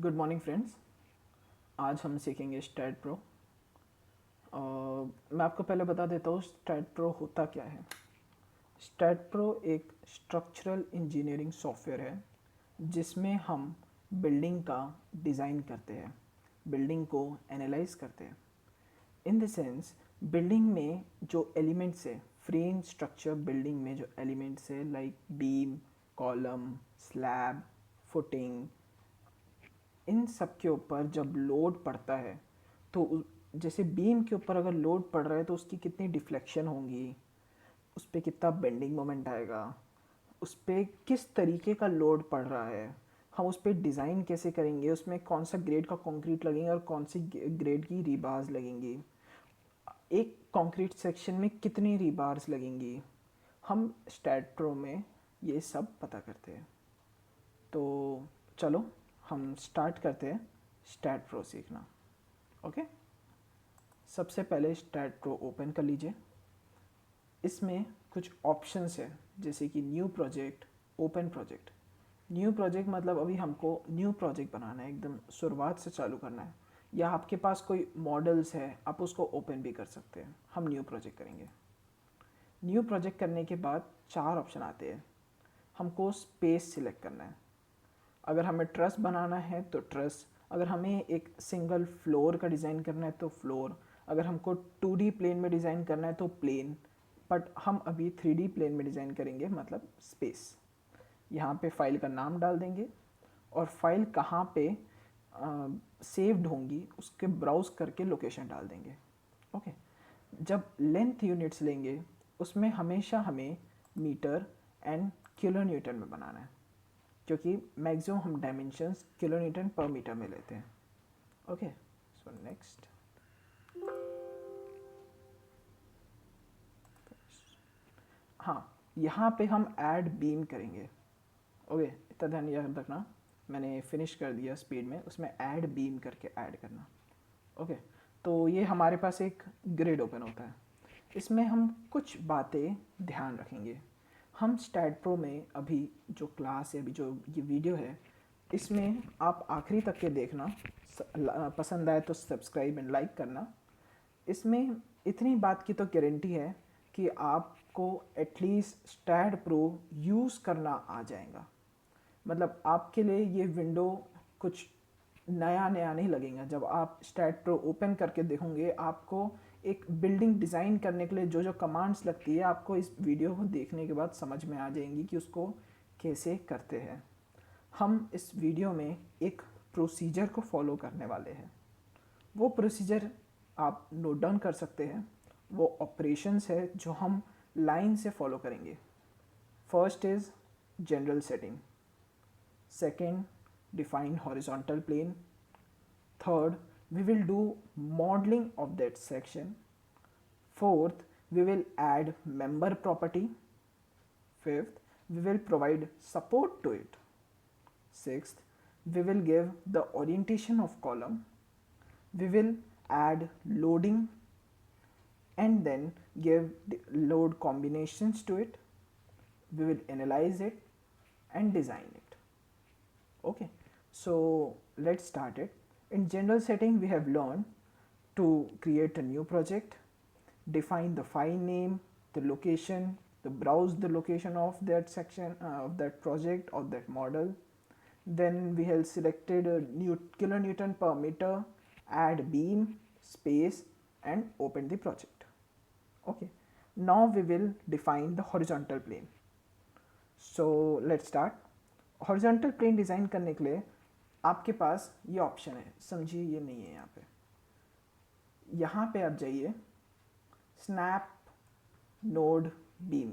Good morning friends. आज हम सीखेंगे स्टैट प्रो। मैं आपको पहले बता देता हूँ स्टैट प्रो होता क्या है। स्टैट प्रो एक स्ट्रक्चरल इंजीनियरिंग सॉफ्टवेयर है जिसमें हम बिल्डिंग का डिज़ाइन करते हैं, बिल्डिंग को एनालाइज करते हैं। इन द सेंस बिल्डिंग में जो एलिमेंट्स है, फ्रेम स्ट्रक्चर बिल्डिंग में जो एलिमेंट्स है like beam, column, slab, footing, इन सब के ऊपर जब लोड पड़ता है तो जैसे बीम के ऊपर अगर लोड पड़ रहा है तो उसकी कितनी डिफ्लेक्शन होंगी, उस पर कितना बेंडिंग मोमेंट आएगा, उस पर किस तरीके का लोड पड़ रहा है, हम उस पर डिज़ाइन कैसे करेंगे, उसमें कौन सा ग्रेड का कंक्रीट लगेंगे और कौन सी ग्रेड की रीबार्स लगेंगी, एक कंक्रीट सेक्शन में कितनी रीबार्स लगेंगी, हम स्टैट प्रो में ये सब पता करते हैं। तो चलो हम स्टार्ट करते हैं स्टैट प्रो सीखना। ओके, सबसे पहले स्टैट प्रो ओपन कर लीजिए। इसमें कुछ ऑप्शंस है जैसे कि new project, open project. New project मतलब अभी हमको न्यू प्रोजेक्ट बनाना है, एकदम शुरुआत से चालू करना है, या आपके पास कोई मॉडल्स है आप उसको ओपन भी कर सकते हैं। हम न्यू प्रोजेक्ट करेंगे। न्यू प्रोजेक्ट करने के बाद चार ऑप्शन आते हैं। हमको स्पेस सिलेक्ट करना है। अगर हमें ट्रस बनाना है तो ट्रस, अगर हमें एक सिंगल फ्लोर का डिज़ाइन करना है तो फ्लोर, अगर हमको 2D प्लेन में डिज़ाइन करना है तो प्लेन, बट हम अभी 3D प्लेन में डिज़ाइन करेंगे मतलब स्पेस। यहाँ पे फाइल का नाम डाल देंगे और फाइल कहाँ पे सेव्ड होंगी उसके ब्राउज करके लोकेशन डाल देंगे। ओके, जब लेंथ यूनिट्स लेंगे उसमें हमेशा हमें मीटर एंड किलो न्यूटन में बनाना है, क्योंकि मैक्सिमम हम dimensions kilo newton per metre में लेते हैं। Okay, so next. हाँ, यहाँ पे हम ऐड बीम करेंगे। ओके, इतना ध्यान याद रखना, मैंने फिनिश कर दिया स्पीड में, उसमें ऐड बीम करके ऐड करना। ओके, तो ये हमारे पास एक ग्रिड ओपन होता है। इसमें हम कुछ बातें ध्यान रखेंगे। हम स्टैट प्रो में अभी जो क्लास है, अभी जो ये वीडियो है, इसमें आप आखिरी तक के देखना, पसंद आए तो सब्सक्राइब एंड लाइक करना। इसमें इतनी बात की तो गारंटी है कि आपको एटलीस्ट स्टैट प्रो यूज़ करना आ जाएगा। मतलब आपके लिए ये विंडो कुछ नया नया नहीं लगेगा। जब आप स्टैट प्रो ओपन करके देखोगे आपको एक बिल्डिंग डिज़ाइन करने के लिए जो जो कमांड्स लगती है आपको इस वीडियो को देखने के बाद समझ में आ जाएंगी कि उसको कैसे करते हैं। हम इस वीडियो में एक प्रोसीजर को फॉलो करने वाले हैं। वो प्रोसीजर आप नोट डाउन कर सकते हैं। वो ऑपरेशंस है जो हम लाइन से फॉलो करेंगे। First is general setting, second define horizontal plane, third we will do modeling of that section, fourth we will add member property, fifth we will provide support to it, sixth we will give the orientation of column, we will add loading and then give the load combinations to it, we will analyze it and design it. Okay, so let's start it. In general setting we have learned to create a new project, define the file name, the location, the browse the location of that section of that project or that model. Then we have selected a new kilonewton per meter, add beam, space and open the project. Okay, now we will define the horizontal plane. So let's start. Horizontal plane design करने के लिए आपके पास ये option है, समझिए ये नहीं है यहाँ पे आप जाइए स्नैप नोड बीम।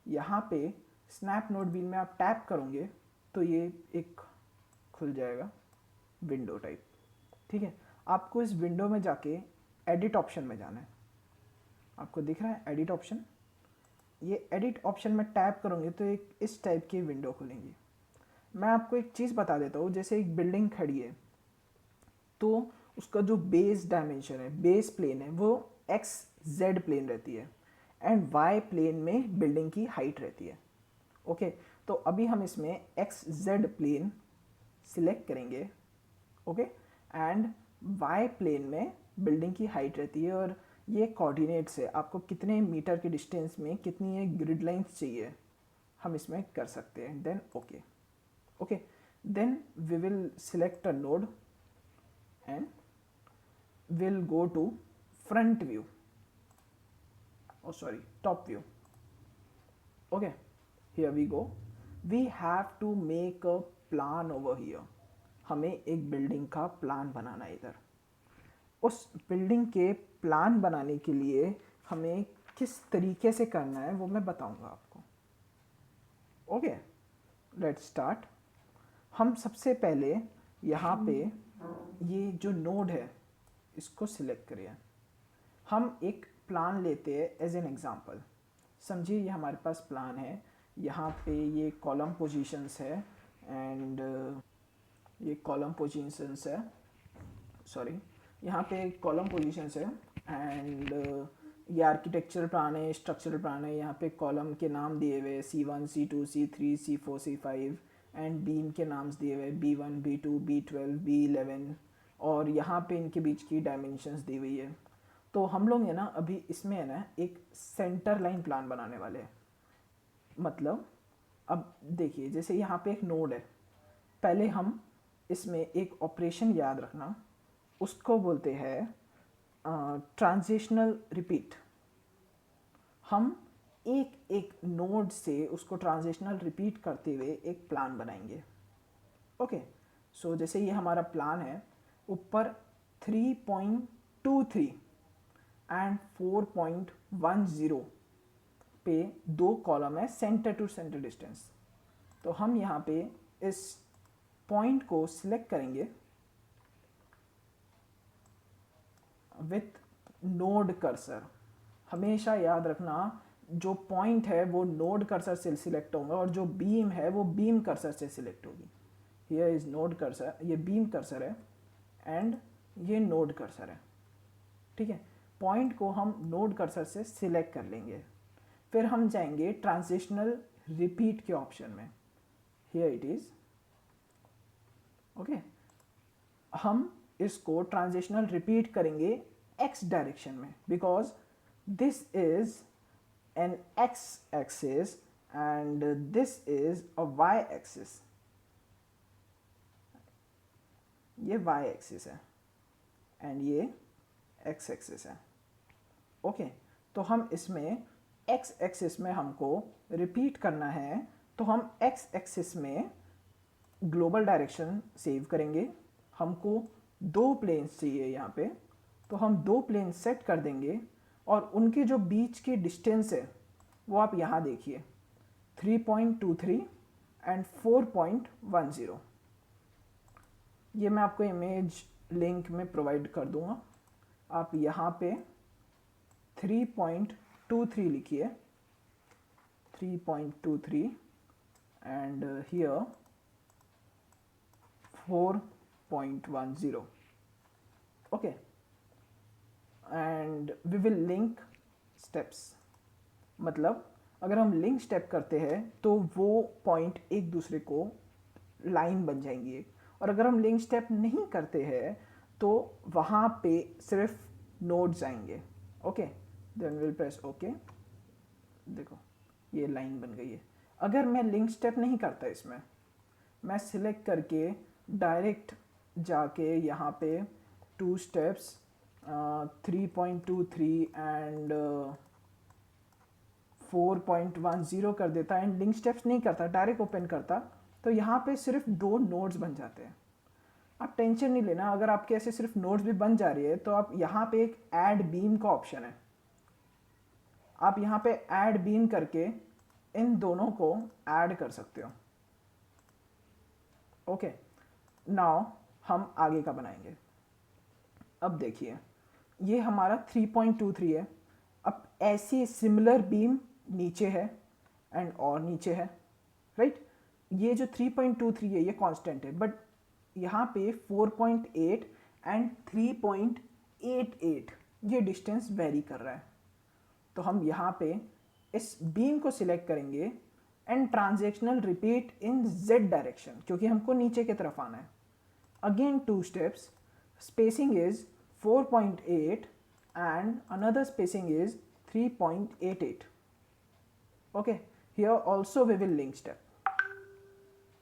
यहाँ पे स्नैप नोड बीम में आप टैप करोगे तो ये एक खुल जाएगा विंडो टाइप। ठीक है, आपको इस विंडो में जाके एडिट ऑप्शन में जाना है। आपको दिख रहा है एडिट ऑप्शन, ये एडिट ऑप्शन में टैप करोगे तो एक इस टाइप की विंडो खुलेंगी। मैं आपको एक चीज़ बता देता हूँ, जैसे एक बिल्डिंग खड़ी है तो उसका जो बेस डायमेंशन है, बेस प्लेन है, वो एक्स जेड प्लेन रहती है एंड वाई प्लेन में बिल्डिंग की हाइट रहती है। ओके, तो अभी हम इसमें एक्स जेड प्लेन सिलेक्ट करेंगे, ओके, एंड वाई प्लेन में बिल्डिंग की हाइट रहती है और ये कोऑर्डिनेट्स है, आपको कितने मीटर के डिस्टेंस में कितनी ये ग्रिड लाइंस चाहिए हम इसमें कर सकते हैं. Then okay, okay, then we will select a node and we'll go to front view, oh sorry, top view. Okay, here we go. We have to make a plan over here. हमें एक building का plan बनाना है इधर. उस building के plan बनाने के लिए हमें किस तरीके से करना है वो मैं बताऊंगा आपको. Okay, let's start. हम सबसे पहले यहाँ पे ये जो नोड है इसको सिलेक्ट करिए. हम एक प्लान लेते हैं एज एन एग्जांपल. समझिए ये हमारे पास प्लान है, यहाँ पे ये कॉलम पोजीशंस है एंड ये कॉलम पोजीशंस है, सॉरी, यहाँ पे कॉलम पोजीशंस है एंड ये आर्किटेक्चरल प्लान है, स्ट्रक्चरल प्लान है. यहाँ पे कॉलम के नाम दिए हुए C1, C2, C3, C4, C5 and beam के नाम्स दिए हुए B1, B2, B12, B11 और यहाँ पे इनके बीच की डायमेंशंस दी हुई है. तो हम लोग है ना अभी इसमें है ना एक सेंटर लाइन प्लान बनाने वाले हैं. मतलब अब देखिए जैसे यहाँ पे एक नोड है, पहले हम इसमें एक ऑपरेशन याद रखना, उसको बोलते हैं ट्रांजिशनल रिपीट. हम एक एक नोड से उसको ट्रांजिशनल रिपीट करते हुए एक प्लान बनाएंगे. ओके, सो जैसे ये हमारा प्लान है, ऊपर 3.23 एंड 4.10 पे दो कॉलम है सेंटर टू सेंटर डिस्टेंस. तो हम यहाँ पे इस पॉइंट को सिलेक्ट करेंगे विथ नोड कर्सर. हमेशा याद रखना जो पॉइंट है वो नोड कर्सर से सिलेक्ट होगा और जो बीम है वो बीम कर्सर से सिलेक्ट होगी. हियर इज नोड कर्सर, ये बीम कर्सर है एंड ये नोड कर्सर है. ठीक है, पॉइंट को हम नोड कर्सर से सिलेक्ट कर लेंगे. फिर हम जाएंगे ट्रांजिशनल रिपीट के ऑप्शन में. Here it is. ओके, हम इसको ट्रांजिशनल रिपीट करेंगे x डायरेक्शन में because this is an x axis and this is a y axis. ये y axis है and ये x axis है. ओके, तो हम इसमें x axis में हमको रिपीट करना है तो हम x axis में ग्लोबल डायरेक्शन सेव करेंगे. हमको दो प्लेन्स चाहिए यहाँ पे, तो हम दो प्लेन सेट कर देंगे और उनके जो बीच की डिस्टेंस है वो आप यहाँ देखिए 3.23 एंड 4.10. ये मैं आपको इमेज लिंक में प्रोवाइड कर दूँगा. आप यहाँ पे 3.23 लिखिए, 3.23 and here 4.10. Okay, and we will link steps. मतलब अगर हम लिंक स्टेप करते हैं तो वो पॉइंट एक दूसरे को लाइन बन जाएंगी एक, और अगर हम लिंक स्टेप नहीं करते हैं तो वहाँ पे सिर्फ नोड्स आएंगे. Okay, then will press okay. देखो ये लाइन बन गई है. अगर मैं लिंक स्टेप नहीं करता इसमें, मैं सिलेक्ट करके डायरेक्ट जाके यहाँ पे 2 स्टेप्स 3.23 एंड 4.10 कर देता एंड लिंक स्टेप्स नहीं करता, डायरेक्ट ओपन करता, तो यहाँ पे सिर्फ दो नोड्स बन जाते हैं. आप टेंशन नहीं लेना, अगर आपके ऐसे सिर्फ नोड्स भी बन जा रही है तो आप यहाँ पे एक ऐड बीम का ऑप्शन है, आप यहाँ पे ऐड बीम करके इन दोनों को ऐड कर सकते हो. ओके, नाउ हम आगे का बनाएंगे. अब देखिए ये हमारा 3.23 है. अब ऐसी सिमिलर बीम नीचे है एंड और नीचे है, राइट. ये जो 3.23 है ये कांस्टेंट है, बट यहाँ पे 4.8 एंड 3.88 ये डिस्टेंस वेरी कर रहा है. तो हम यहाँ पे इस बीम को सिलेक्ट करेंगे and transactional repeat in z direction क्योंकि हमको नीचे की तरफ आना है. Again 2 steps, spacing is 4.8 and another spacing is 3.88. Okay, here also we will link step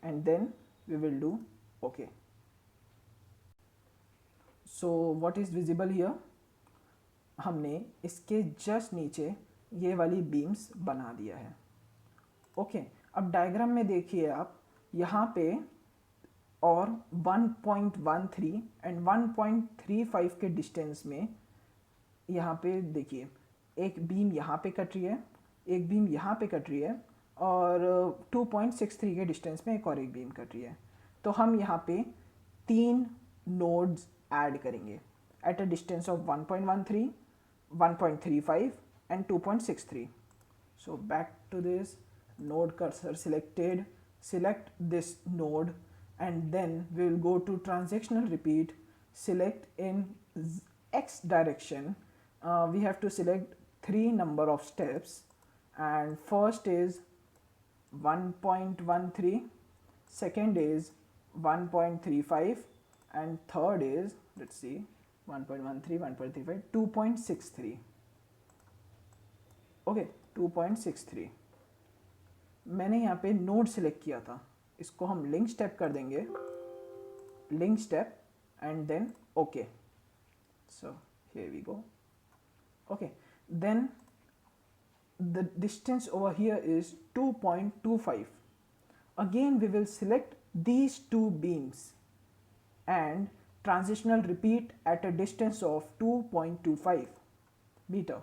and then we will do okay. So what is visible here? हमने इसके just नीचे ये वाली बीम्स बना दिया है. ओके, अब डायग्राम में देखिए आप यहाँ पे और 1.13 एंड 1.35 के डिस्टेंस में यहाँ पे देखिए एक बीम यहाँ पे कट रही है, एक बीम यहाँ पे कट रही है और 2.63 के डिस्टेंस में एक और एक बीम कट रही है. तो हम यहाँ पे 3 नोड्स ऐड करेंगे at a distance of 1.13, 1.35 and 2.63. So back to this node cursor selected, select this node and then we will go to transactional repeat, select in x direction. We have to select 3 number of steps and first is 1.13, second is 1.35 and third is, let's see, 1.13, 1.35, 2.63. Okay 2.63. मैंने यहाँ पे node select किया था, इसको हम link step कर देंगे, link step and then okay. So here we go. Okay, then the distance over here is 2.25. Again we will select these 2 beams and transitional repeat at a distance of 2.25 meter.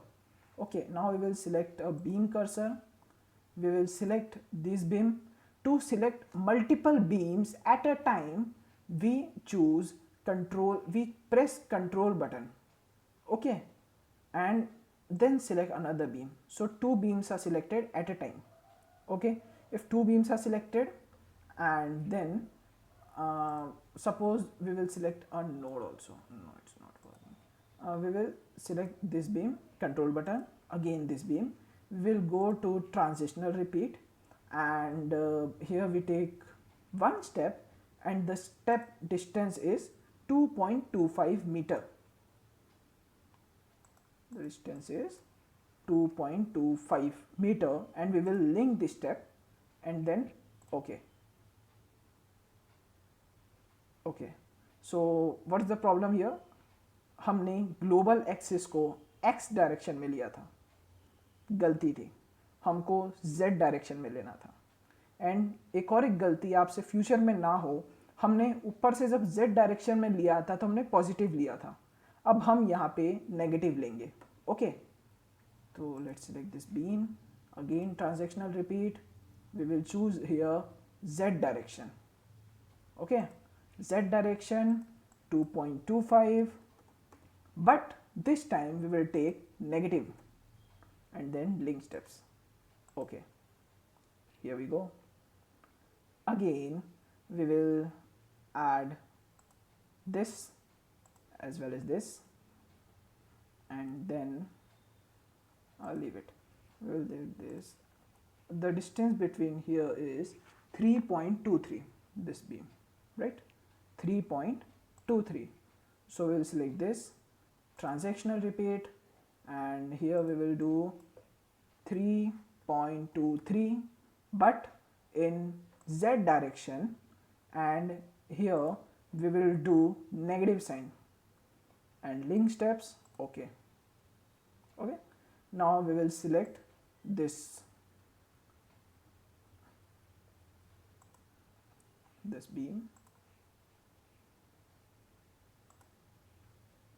Okay, now we will select a beam cursor, we will select this beam. To select multiple beams at a time we choose control, we press control button. Okay, and then select another beam. So 2 beams are selected at a time. Okay, if 2 beams are selected and then suppose we will select a node also. No, it's not working. We will select this beam, control button, again this beam. We will go to transitional repeat and here we take 1 step and the step distance is 2.25 meter. The distance is 2.25 meter and we will link this step and then okay. Okay, so what is the problem here? हमने global axis को x direction में लिया था, गलती थी, हमको z direction में लेना था. एंड एक और एक गलती आपसे फ्यूचर में ना हो, हमने ऊपर से जब z डायरेक्शन में लिया था तो हमने पॉजिटिव लिया था, अब हम यहाँ पे नेगेटिव लेंगे. ओके, तो let's select this beam, again transactional repeat, we will choose here z direction. Okay, z direction 2.25, but this time we will take negative and then link steps. Okay, here we go. Again we will add this as well as this and then I'll leave it. We will leave this. The distance between here is 3.23, this beam, right? 3.23. So we will select this transactional repeat and here we will do 3.23 but in z direction and here we will do negative sign and link steps. Okay, okay, now we will select this beam.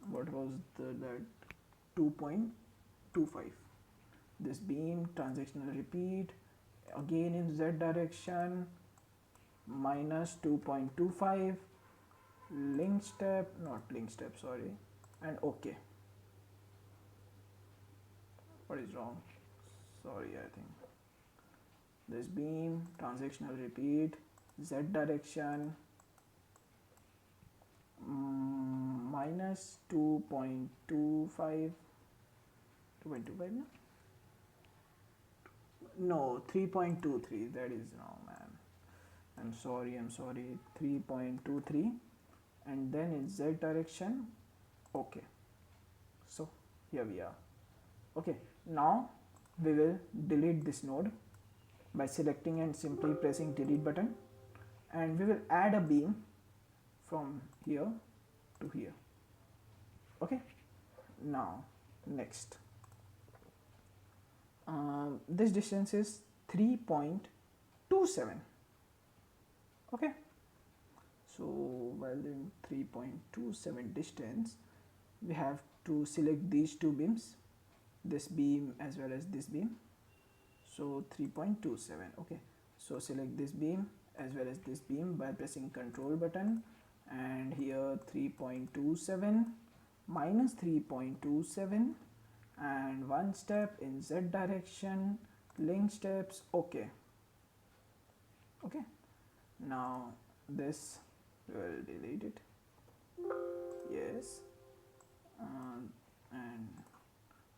What was that 2.25, this beam, transactional repeat, again in z direction, minus 2.25, link step, not link step, sorry, and okay. What is wrong? Sorry, I think this beam, transactional repeat, z direction, minus 2.25, 2.25 no? No, 3.23, that is wrong, man. I'm sorry, 3.23, and then in z direction. Okay, so here we are. Okay, now we will delete this node by selecting and simply pressing delete button, and we will add a beam from here to here. Okay, now next, this distance is 3.27. okay, so while in 3.27 distance, we have to select these two beams, this beam as well as this beam. So 3.27. okay, so select this beam as well as this beam by pressing control button, and here 3.27 minus 3.27 and one step in z direction, link steps. Okay, now this will delete it. Yes, and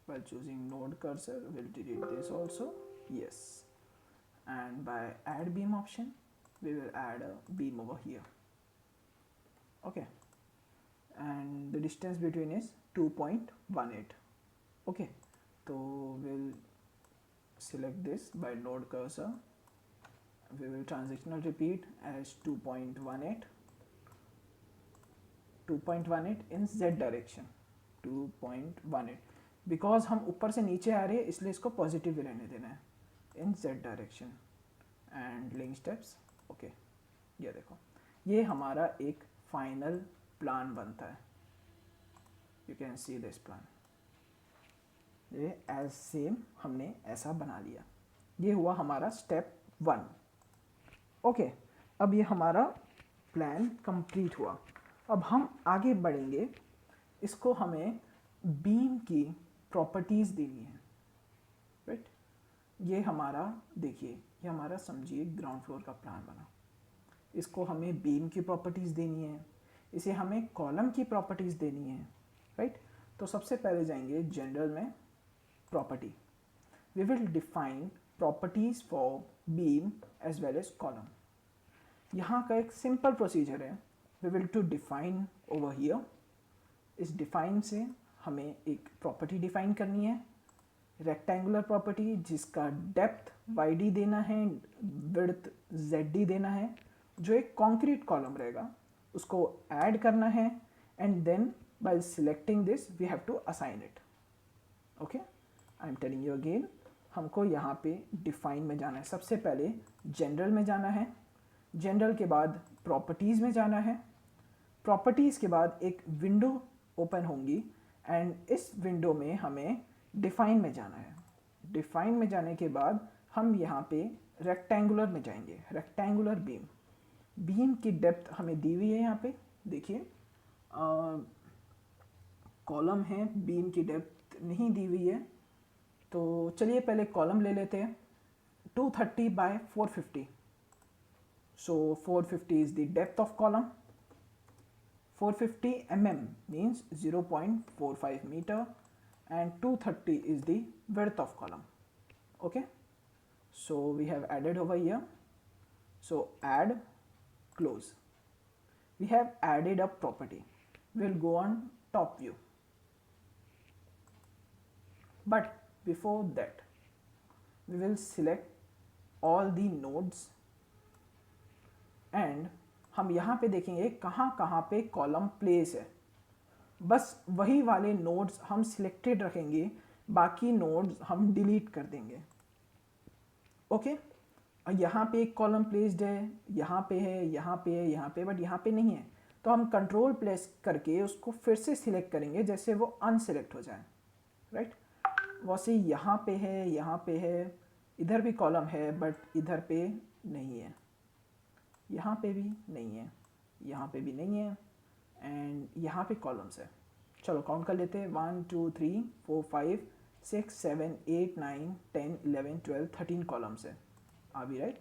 by choosing node cursor we'll delete this also. Yes, and by add beam option we will add a beam over here. Okay, and the distance between is 2.18. okay, so we'll select this by node cursor. We will transitional repeat as 2.18 in z direction 2.18, because हम ऊपर से नीचे आ रहे हैं इसलिए इसको positive रहने देना है, इन z direction and link steps. Okay, ये देखो, ये हमारा एक फाइनल प्लान बनता है. You can see this plan, ये एज सेम हमने ऐसा बना लिया. ये हुआ हमारा स्टेप 1. ओके, अब ये हमारा प्लान कंप्लीट हुआ. अब हम आगे बढ़ेंगे. इसको हमें बीम की प्रॉपर्टीज़ देनी है, राइट. ये हमारा, देखिए, ये हमारा समझिए ग्राउंड फ्लोर का प्लान बना. इसको हमें बीम की प्रॉपर्टीज़ देनी है, इसे हमें कॉलम की प्रॉपर्टीज़ देनी है, राइट. तो सबसे पहले जाएंगे जनरल में, property. We will define properties for beam as well as column. यहाँ का एक सिंपल प्रोसीजर है. We will to define over here. इस डिफाइन से हमें एक प्रॉपर्टी डिफाइन करनी है, रेक्टेंगुलर प्रॉपर्टी, जिसका डेप्थ वाई देना है, विड्थ जेड देना है, जो एक कॉन्क्रीट कॉलम रहेगा, उसको ऐड करना है, and then by selecting this we have to assign it. Okay, I am telling you again. हमको यहाँ पे डिफाइन में जाना है. सबसे पहले जनरल में जाना है, जनरल के बाद प्रॉपर्टीज़ में जाना है, प्रॉपर्टीज़ के बाद एक विंडो ओपन होंगी, एंड इस विंडो में हमें डिफाइन में जाना है. डिफाइन में जाने के बाद हम यहाँ पे रेक्टेंगुलर में जाएंगे. रेक्टेंगुलर बीम, बीम की डेप्थ हमें दी हुई है. यहाँ पे देखिए, कॉलम है, बीम की डेप्थ नहीं दी हुई है. तो चलिए पहले कॉलम ले लेते हैं. 230 by 450. So 450 is the depth of column. 450 mm means 0.45 meter, and 230 is the width of column. Okay, so we have added over here. So add, close. We have added a property. We'll go on top view, but before that we will select all the nodes, and हम यहाँ पे देखेंगे कहाँ कहाँ पे column place है. बस वही वाले नोड्स हम सिलेक्टेड रखेंगे, बाकी नोड्स हम डिलीट कर देंगे. ओके, यहाँ पे एक कॉलम प्लेस्ड है, यहाँ पे है, यहाँ पे है, यहाँ पे, बट यहाँ पे नहीं है. तो हम कंट्रोल प्लेस करके उसको फिर से सिलेक्ट करेंगे, जैसे वो अनसिलेक्ट हो जाए, राइट. वैसे यहाँ पे है, यहाँ पे है, इधर भी कॉलम है बट इधर पे नहीं है, यहाँ पे भी नहीं है, यहाँ पे भी नहीं है, एंड यहाँ पे कॉलम्स है. चलो काउंट कर लेते हैं. 1 2 3 4 5 6 7 8 9 10 11 12 13 कॉलम्स है. अभी राइट,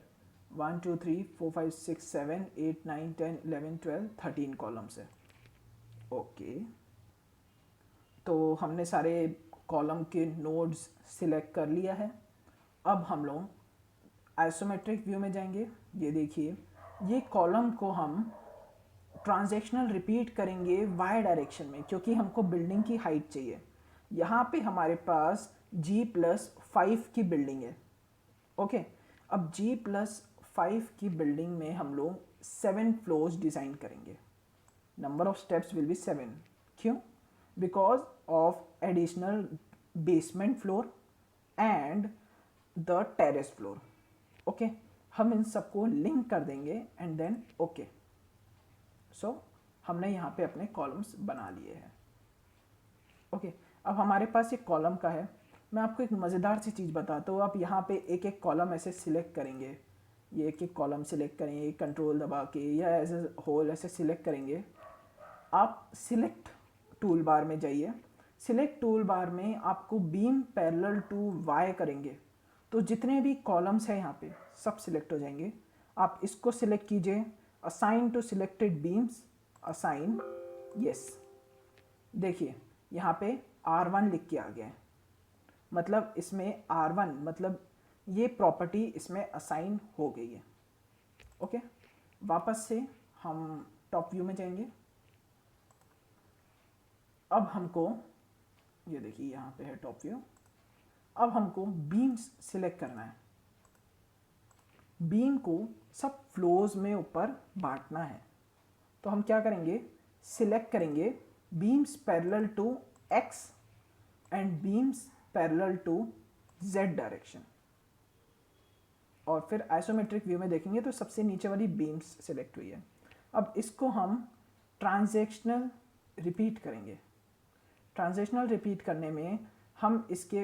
1 2 3 4 5 6 7 8 9 10 11 12 13 कॉलम्स है. ओके, तो हमने सारे कॉलम के नोड्स सिलेक्ट कर लिया है. अब हम लोग आइसोमेट्रिक व्यू में जाएंगे। ये देखिए, ये कॉलम को हम ट्रांजैक्शनल रिपीट करेंगे वाई डायरेक्शन में, क्योंकि हमको बिल्डिंग की हाइट चाहिए। यहाँ पे हमारे पास G+5 की बिल्डिंग है। ओके, अब G+5 की बिल्डिंग में हम लोग 7 फ्लोर्स डिज़ाइन करेंगे। Number of steps will be 7। क्यों? Because of additional basement floor and the terrace floor. Okay, हम इन सबको लिंक कर देंगे एंड देन ओके। सो हमने यहाँ पे अपने कॉलम्स बना लिए हैं। ओके, अब हमारे पास एक कॉलम का है। मैं आपको एक मज़ेदार सी चीज़ बताता हूँ। आप यहाँ पे एक एक कॉलम ऐसे सिलेक्ट करेंगे, ये एक एक कॉलम सिलेक्ट करेंगे कंट्रोल दबा के, या एज ए होल ऐसे सिलेक्ट करेंगे। आप सिलेक्ट टूल बार में जाइए। सिलेक्ट टूल बार में आपको बीम पैरेलल टू वाई करेंगे तो जितने भी कॉलम्स हैं यहाँ पे सब सिलेक्ट हो जाएंगे। आप इसको सिलेक्ट कीजिए, assign to selected beams, assign, yes. देखिए यहाँ पे R1 लिख के आ गया है, मतलब इसमें R1 मतलब ये प्रॉपर्टी इसमें असाइन हो गई है। ओके, वापस से हम टॉप व्यू में जाएंगे। अब हमको ये देखिए यहाँ पे है टॉप व्यू। अब हमको बीम्स सिलेक्ट करना है। बीम को सब फ्लोर्स में ऊपर बांटना है, तो हम क्या करेंगे, सिलेक्ट करेंगे beams parallel to X and beams parallel to Z direction, और फिर आइसोमेट्रिक व्यू में देखेंगे तो सबसे नीचे वाली बीम्स सिलेक्ट हुई है। अब इसको हम ट्रांजैक्शनल रिपीट करेंगे। ट्रांजैक्शनल रिपीट करने में हम इसके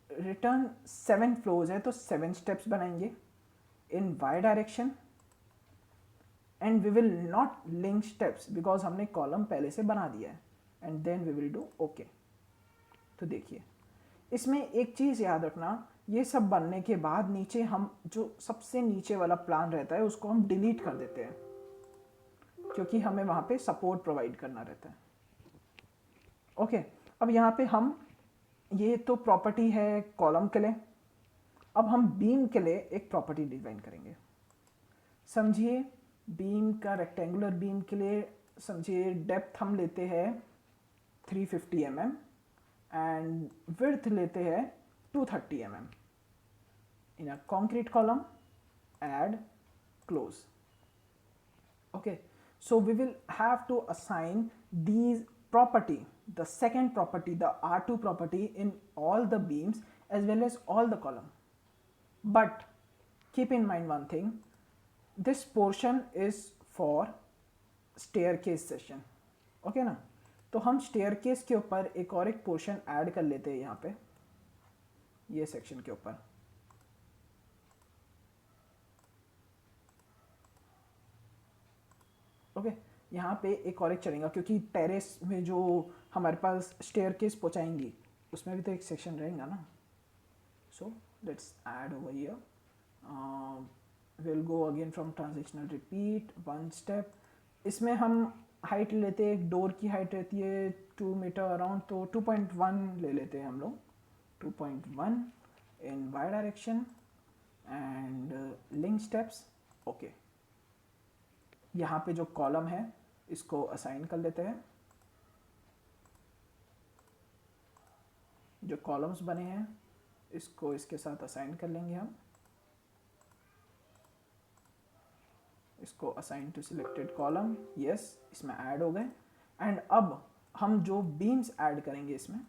रिटर्न 7 फ्लोर्स है तो 7 स्टेप्स बनाएंगे in Y direction, and we will not link steps because हमने कॉलम पहले से बना दिया है, and then we will do okay. तो देखिए, इसमें एक चीज़ याद रखना, ये सब बनने के बाद नीचे हम जो सबसे नीचे वाला प्लान रहता है उसको हम डिलीट कर देते हैं, क्योंकि हमें वहाँ पे सपोर्ट प्रोवाइड करना रहता है। ओके, अब यहाँ पे हम, ये तो प्रॉपर्टी है कॉलम के लिए। अब हम बीम के लिए एक प्रॉपर्टी डिफाइन करेंगे। समझिए, बीम का रेक्टेंगुलर बीम के लिए समझिए डेप्थ हम लेते हैं 350 mm एंड विड्थ लेते हैं 230 mm in a concrete column, add, close. Okay, so we will have to assign these property, the second property, the R2 property, in all the beams as well as all the column. But keep in mind one thing, this portion is for staircase section. Okay ना, तो हम staircase के ऊपर एक और एक portion add कर लेते हैं यहाँ पे, ये सेक्शन के ऊपर। ओके, यहाँ पे एक और एक चलेगा, क्योंकि टेरेस में जो हमारे पास स्टेयरकेस पहुँचाएंगी उसमें भी तो एक सेक्शन रहेगा ना। So let's add over here, will go again from transitional repeat 1 step. इसमें हम हाइट लेते हैं, एक डोर की हाइट रहती है 2 मीटर अराउंड, तो 2.1 ले लेते हैं हम लोग, 2.1 in Y direction and link steps. Okay, यहाँ पे जो कॉलम है इसको असाइन कर लेते हैं। जो कॉलम्स बने हैं इसको इसके साथ असाइन कर लेंगे हम। इसको assign to selected column, yes, इसमें ऐड हो गए। एंड अब हम जो बीम्स ऐड करेंगे, इसमें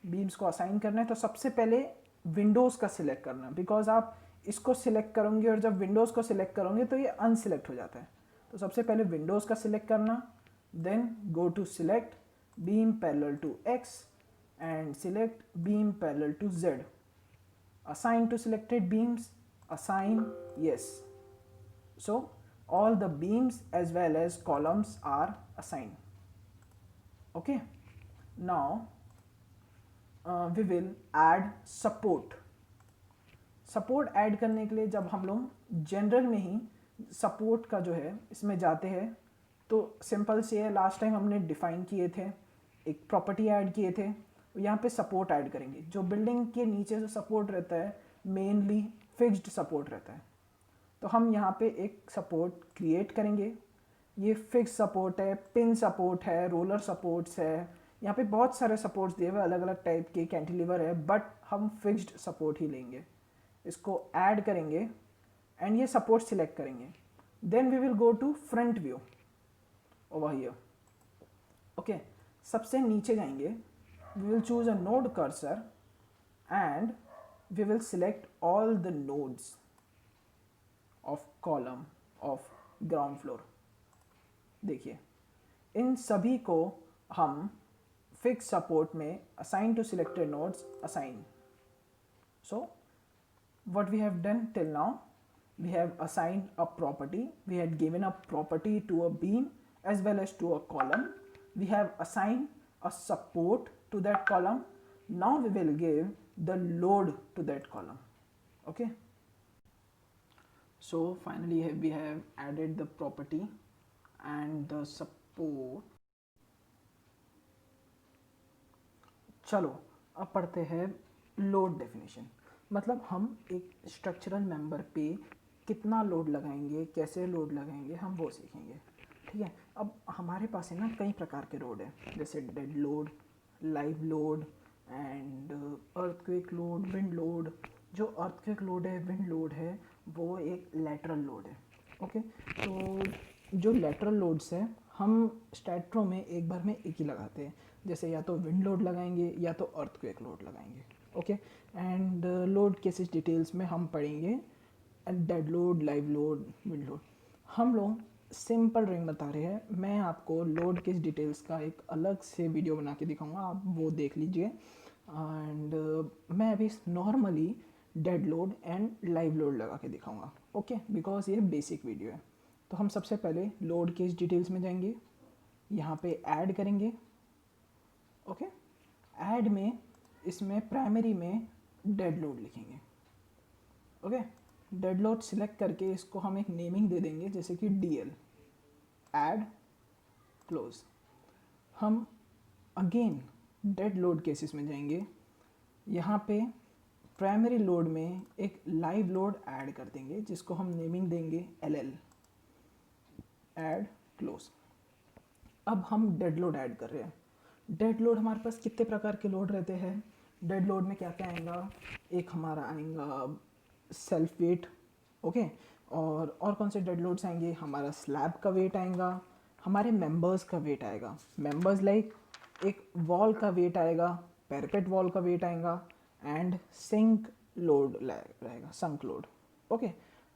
बीम्स को असाइन करना है तो सबसे पहले विंडोज़ का सिलेक्ट करना, बिकॉज आप इसको सिलेक्ट करोगे और जब विंडोज़ को सिलेक्ट करोगे तो ये अनसिलेक्ट हो जाता है। तो सबसे पहले विंडोज़ का सिलेक्ट करना, then go to select beam parallel to X and select beam parallel to Z, assign to selected beams, assign, yes. So all the beams as well as columns are assigned. Okay, now we will add support. Support add करने के लिए जब हम लोग general में ही support का जो है इसमें जाते हैं तो सिंपल से है, लास्ट टाइम हमने डिफाइन किए थे, एक प्रॉपर्टी ऐड किए थे, यहाँ पे सपोर्ट ऐड करेंगे। जो बिल्डिंग के नीचे जो सपोर्ट रहता है मेनली फिक्स्ड सपोर्ट रहता है। तो हम यहाँ पे एक सपोर्ट क्रिएट करेंगे। ये फिक्स सपोर्ट है, पिन सपोर्ट है, रोलर सपोर्ट्स है, यहाँ पे बहुत सारे सपोर्ट्स दिए हुए अलग अलग टाइप के, कैंटिलीवर है, बट हम फिक्स्ड सपोर्ट ही लेंगे। इसको ऐड करेंगे एंड ये सपोर्ट सिलेक्ट करेंगे। Then we will go to front view over here. Okay, सबसे नीचे जाएंगे, we will choose a node cursor and we will select all the nodes of column of ground floor. देखिए, इन सभी को हम फिक्स सपोर्ट में assign to selected nodes assign. So what we have done till now, we have assigned a property, we had given a property to a beam as well as to a column, we have assigned a support to that column. Now we will give the load to that column. Okay, so finally we have added the property and the support. चलो अब पढ़ते हैं load definition. मतलब हम एक structural member पे कितना load लगाएंगे, कैसे लोड लगाएंगे, हम वो सीखेंगे। ठीक है, अब हमारे पास है ना कई प्रकार के लोड है, जैसे dead load, live load and earthquake load, wind load. जो अर्थक्वेक लोड है, विंड लोड है, वो एक लैटरल लोड है। ओके, तो जो लैटरल लोड्स है हम स्टैट्रो में एक बार में एक ही लगाते हैं, जैसे या तो विंड लोड लगाएंगे या तो अर्थक्वेक लोड लगाएंगे। Okay, and load cases details में हम पढ़ेंगे dead load, live load, wind load. हम लोग सिंपल रिंग बता रहे हैं। मैं आपको लोड केस डिटेल्स का एक अलग से वीडियो बना के दिखाऊंगा, आप वो देख लीजिए। एंड मैं अभी normally dead load and live load लगा के दिखाऊंगा। ओके, बिकॉज ये बेसिक वीडियो है। तो हम सबसे पहले लोड केस डिटेल्स में जाएंगे, यहाँ पे ऐड करेंगे। ओके, ऐड में इसमें प्राइमरी में डेड लोड लिखेंगे। ओके, डेड लोड सिलेक्ट करके इसको हम एक नेमिंग दे देंगे, जैसे कि DL, ऐड, क्लोज। हम अगेन डेड लोड केसेस में जाएंगे, यहाँ पे प्राइमरी लोड में एक लाइव लोड ऐड कर देंगे, जिसको हम नेमिंग देंगे LL, ऐड, क्लोज। अब हम डेड लोड ऐड कर रहे हैं। डेड लोड हमारे पास कितने प्रकार के लोड रहते हैं? डेड लोड में क्या क्या आएगा? एक हमारा आएगा सेल्फ वेट। ओके, और कौन से डेड लोड्स आएंगे? हमारा स्लैब का वेट आएगा, हमारे मेंबर्स का वेट आएगा। मेंबर्स लाइक एक वॉल का वेट आएगा, पैरापेट वॉल का वेट आएगा, एंड सिंक लोड रहेगा, संक लोड। ओके,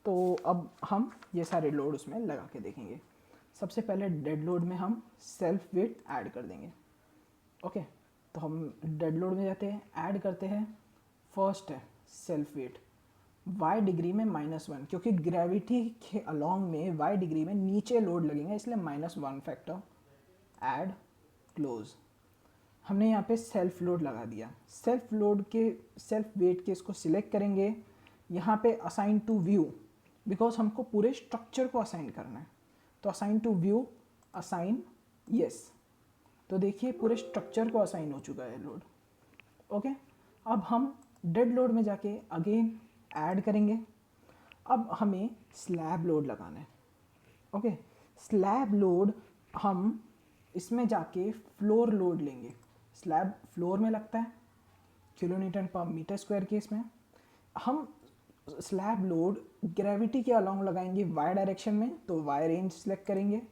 तो अब हम ये सारे लोड उसमें लगा के देखेंगे। सबसे पहले डेड लोड में हम सेल्फ वेट ऐड कर देंगे। ओके, तो हम डेड लोड में जाते हैं, ऐड करते हैं। फर्स्ट है सेल्फ वेट, y डिग्री में -1, क्योंकि ग्रेविटी के अलॉन्ग में y डिग्री में नीचे लोड लगेंगे, इसलिए -1 फैक्टर, ऐड, क्लोज। हमने यहाँ पे सेल्फ लोड लगा दिया। सेल्फ लोड के सेल्फ वेट के इसको सिलेक्ट करेंगे, यहाँ पे असाइन टू व्यू, बिकॉज हमको पूरे स्ट्रक्चर को असाइन करना है। तो assign to view, assign yes. तो देखिए पूरे स्ट्रक्चर को असाइन हो चुका है लोड। ओके, अब हम डेड लोड में जाके अगेन ऐड करेंगे। अब हमें स्लैब लोड लगाना है। ओके, स्लैब लोड हम इसमें जाके फ्लोर लोड लेंगे। स्लैब फ्लोर में लगता है, किलोन्यूटन पर मीटर स्क्वायर के। इसमें हम स्लैब लोड ग्रेविटी के अलॉन्ग लगाएंगे वाई डायरेक्शन में, तो वाई रेंज सेलेक्ट करेंगे।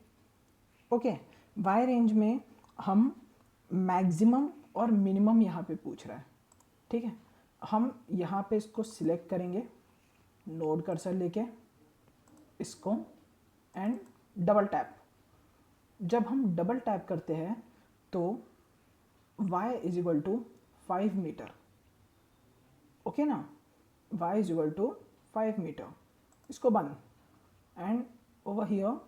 ओके, वाई रेंज में हम मैक्सिमम और मिनिमम यहाँ पे पूछ रहा है। ठीक है, हम यहाँ पे इसको सिलेक्ट करेंगे, नोड कर्सर लेके इसको, एंड डबल टैप। जब हम डबल टैप करते हैं तो y = 5 मीटर। ओके ना, y = 5 मीटर। इसको बंद, and over here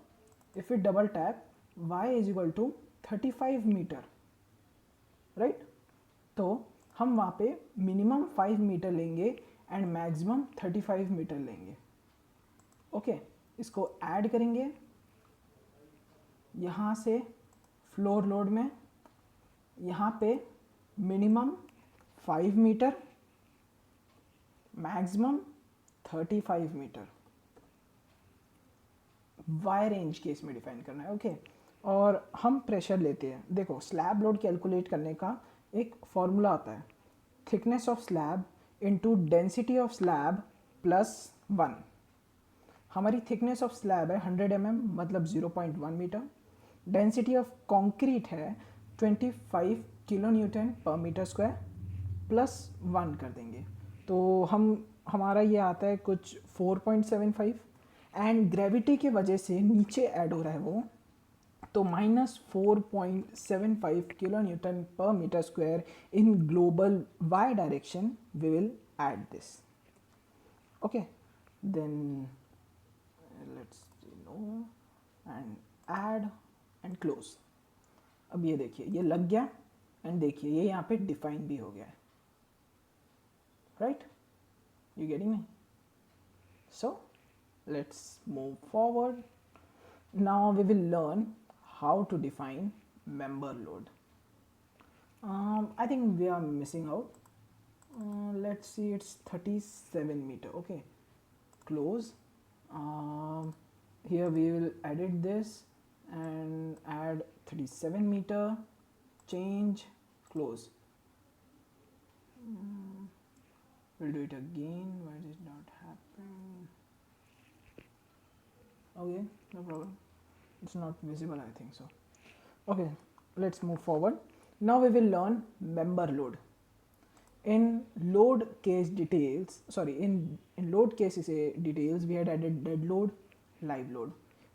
if you double tap y = 35 metre, right. तो हम वहाँ पे मिनिमम 5 मीटर लेंगे एंड मैक्सिमम 35 मीटर लेंगे। ओके, इसको ऐड करेंगे यहाँ से फ्लोर लोड में, यहाँ पे minimum 5 metre maximum 35 metre Y range के इसमें डिफाइन करना है। ओके और हम प्रेशर लेते हैं। देखो स्लैब लोड कैलकुलेट करने का एक फॉर्मूला आता है, thickness of slab into density of slab plus 1। हमारी थिकनेस ऑफ स्लैब है 100 mm मतलब 0.1 मीटर। डेंसिटी ऑफ कंक्रीट है 25 kilo newton per metre square plus 1 कर देंगे तो हमारा ये आता है कुछ 4.75। एंड ग्रेविटी की वजह से नीचे ऐड हो रहा है वो, तो -4.75 kilo newton per metre square in global Y direction we will add this. Okay then let's no and add and close. अब ये देखिए ये लग गया एंड देखिए ये यहाँ पे डिफाइन भी हो गया है, right? You getting me? So let's move forward. Now we will learn how to define member load. I think we are missing out. Let's see, it's 37 meter. Okay, close. Here we will edit this and add 37 meter, change, close. We'll do it again. Why did it not happen? Okay, no problem, it's not visible, I think so. Okay, let's move forward. Now we will learn member load. In load case details, sorry, in load cases details we had added dead load, live load.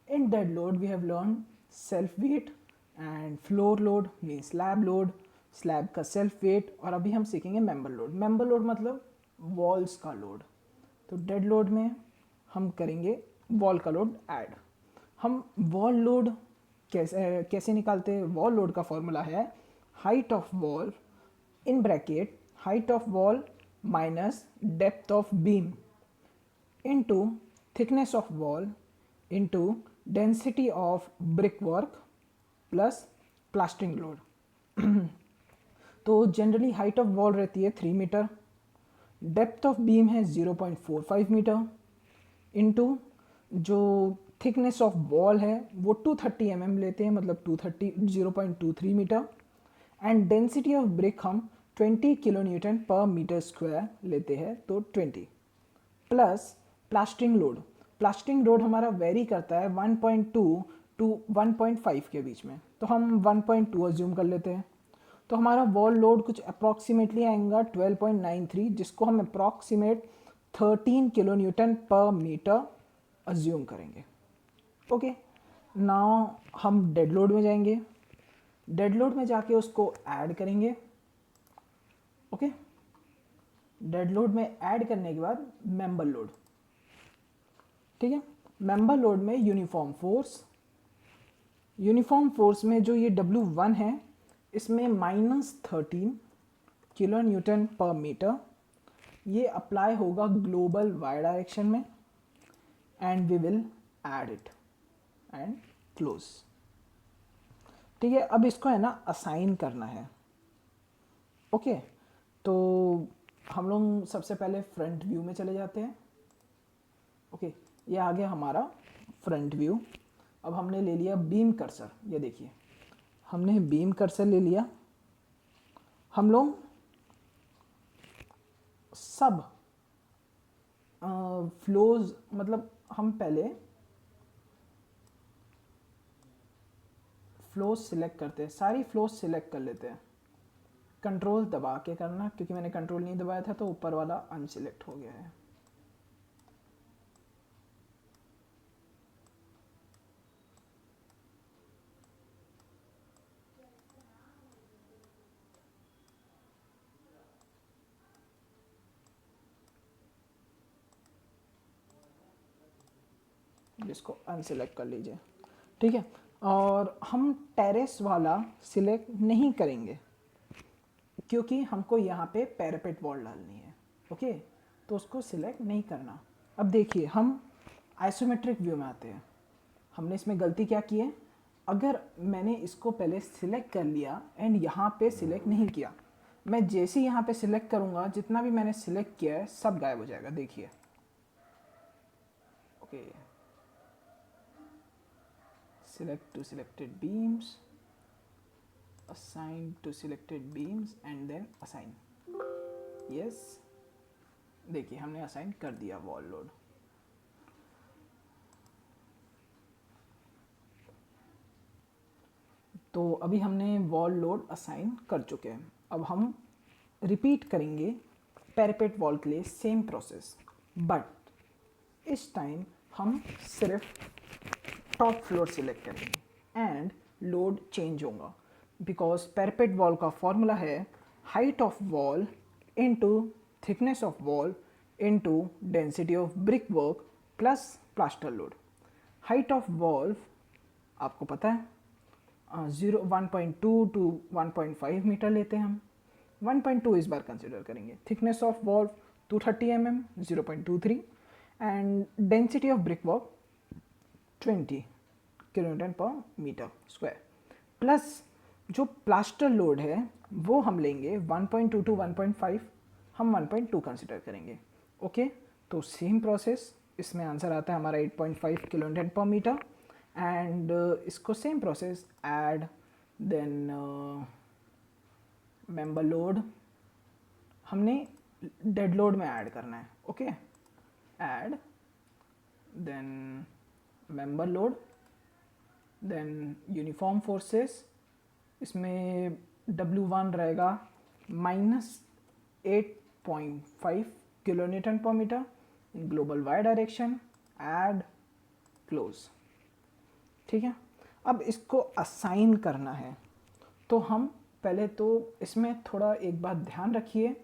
In dead load we have learned self weight and floor load means slab load, slab का self weight, और अभी हम सीखेंगे member load. member load मतलब walls का load। तो dead load में हम करेंगे वॉल का लोड ऐड। हम वॉल लोड कैसे निकालते हैं? वॉल लोड का फॉर्मूला है height of wall in bracket height of wall minus depth of beam into thickness of wall into density of brick work plus plastering load. तो generally height of wall रहती है 3 metre, depth of beam है 0.45 metre into जो thickness of wall है वो 230 mm लेते हैं, मतलब 0.23 metre, and density of brick हम 20 kilo newton per metre square लेते हैं, तो 20 plus plastering load. Plastering load हमारा वेरी करता है 1.2 टू 1.5 के बीच में, तो हम 1.2 अज्यूम कर लेते हैं। तो हमारा वॉल लोड कुछ अप्रॉक्सीमेटली आएगा 12.93, जिसको हम approximate 13 kilo newton per metre assume करेंगे। ओके नाउ हम डेड लोड में जाएंगे, डेड लोड में जाके उसको ऐड करेंगे। ओके डेड लोड में ऐड करने के बाद मेंबर लोड, ठीक है। मेंबर लोड में यूनिफॉर्म फोर्स में जो ये W1 है इसमें -13 किलो न्यूटन पर मीटर ये अप्लाई होगा ग्लोबल वाई डायरेक्शन में, and we will add it and close. ठीक है, अब इसको है ना असाइन करना है। ओके तो हम लोग सबसे पहले फ्रंट व्यू में चले जाते हैं। ओके ये आ गया हमारा फ्रंट व्यू। अब हमने ले लिया बीम कर्सर, ये देखिए हमने बीम कर्सर ले लिया। हम लोग सब फ्लोज मतलब हम पहले फ्लोज सिलेक्ट करते हैं, सारी फ्लोज सिलेक्ट कर लेते हैं। कंट्रोल दबा के करना, क्योंकि मैंने कंट्रोल नहीं दबाया था तो ऊपर वाला अनसिलेक्ट हो गया है। इसको अनसिलेक्ट कर लीजिए, ठीक है। और हम टेरेस वाला सिलेक्ट नहीं करेंगे क्योंकि हमको यहाँ पे पैरापेट वॉल डालनी है। ओके तो उसको सिलेक्ट नहीं करना। अब देखिए हम आइसोमेट्रिक व्यू में आते हैं। हमने इसमें गलती क्या की है, अगर मैंने इसको पहले सिलेक्ट कर लिया एंड यहाँ पे सिलेक्ट नहीं किया, मैं जैसे ही यहाँ पे सिलेक्ट करूँगा, जितना भी मैंने सिलेक्ट किया है सब गायब हो जाएगा, देखिए। Okay, select to selected beams, assign to selected beams and then assign, yes, देखिए हमने असाइन कर दिया वॉल लोड। तो अभी हमने वॉल लोड असाइन कर चुके हैं। अब हम रिपीट करेंगे पैरापेट वॉल के लिए सेम प्रोसेस, बट इस टाइम हम सिर्फ टॉप फ्लोर सिलेक्ट करेंगे एंड लोड चेंज होगा, बिकॉज पैरापेट वॉल का फॉर्मूला है height of wall into thickness of wall into density of brick work plus plaster load. Height of wall आपको पता है 1.2 टू 1.5 मीटर लेते हैं हम, 1.2 इस बार कंसिडर करेंगे। Thickness of wall 230 mm 0.23 and density of brick work 20 kilonewton per metre square, plus जो plaster load है वो हम लेंगे 1.2 टू 1.5, हम 1.2 कंसिडर करेंगे। ओके, तो सेम प्रोसेस, इसमें आंसर आता है हमारा 8.5 किलोन्यूटन पर मीटर एंड इसको same process add then member load हमने डेड लोड में ऐड करना है। Okay, add then member load then uniform forces, इसमें W1 रहेगा -8.5 kilonewton per metre in global Y direction, add close. ठीक है, अब इसको असाइन करना है तो हम पहले तो इसमें थोड़ा एक बात ध्यान रखिए,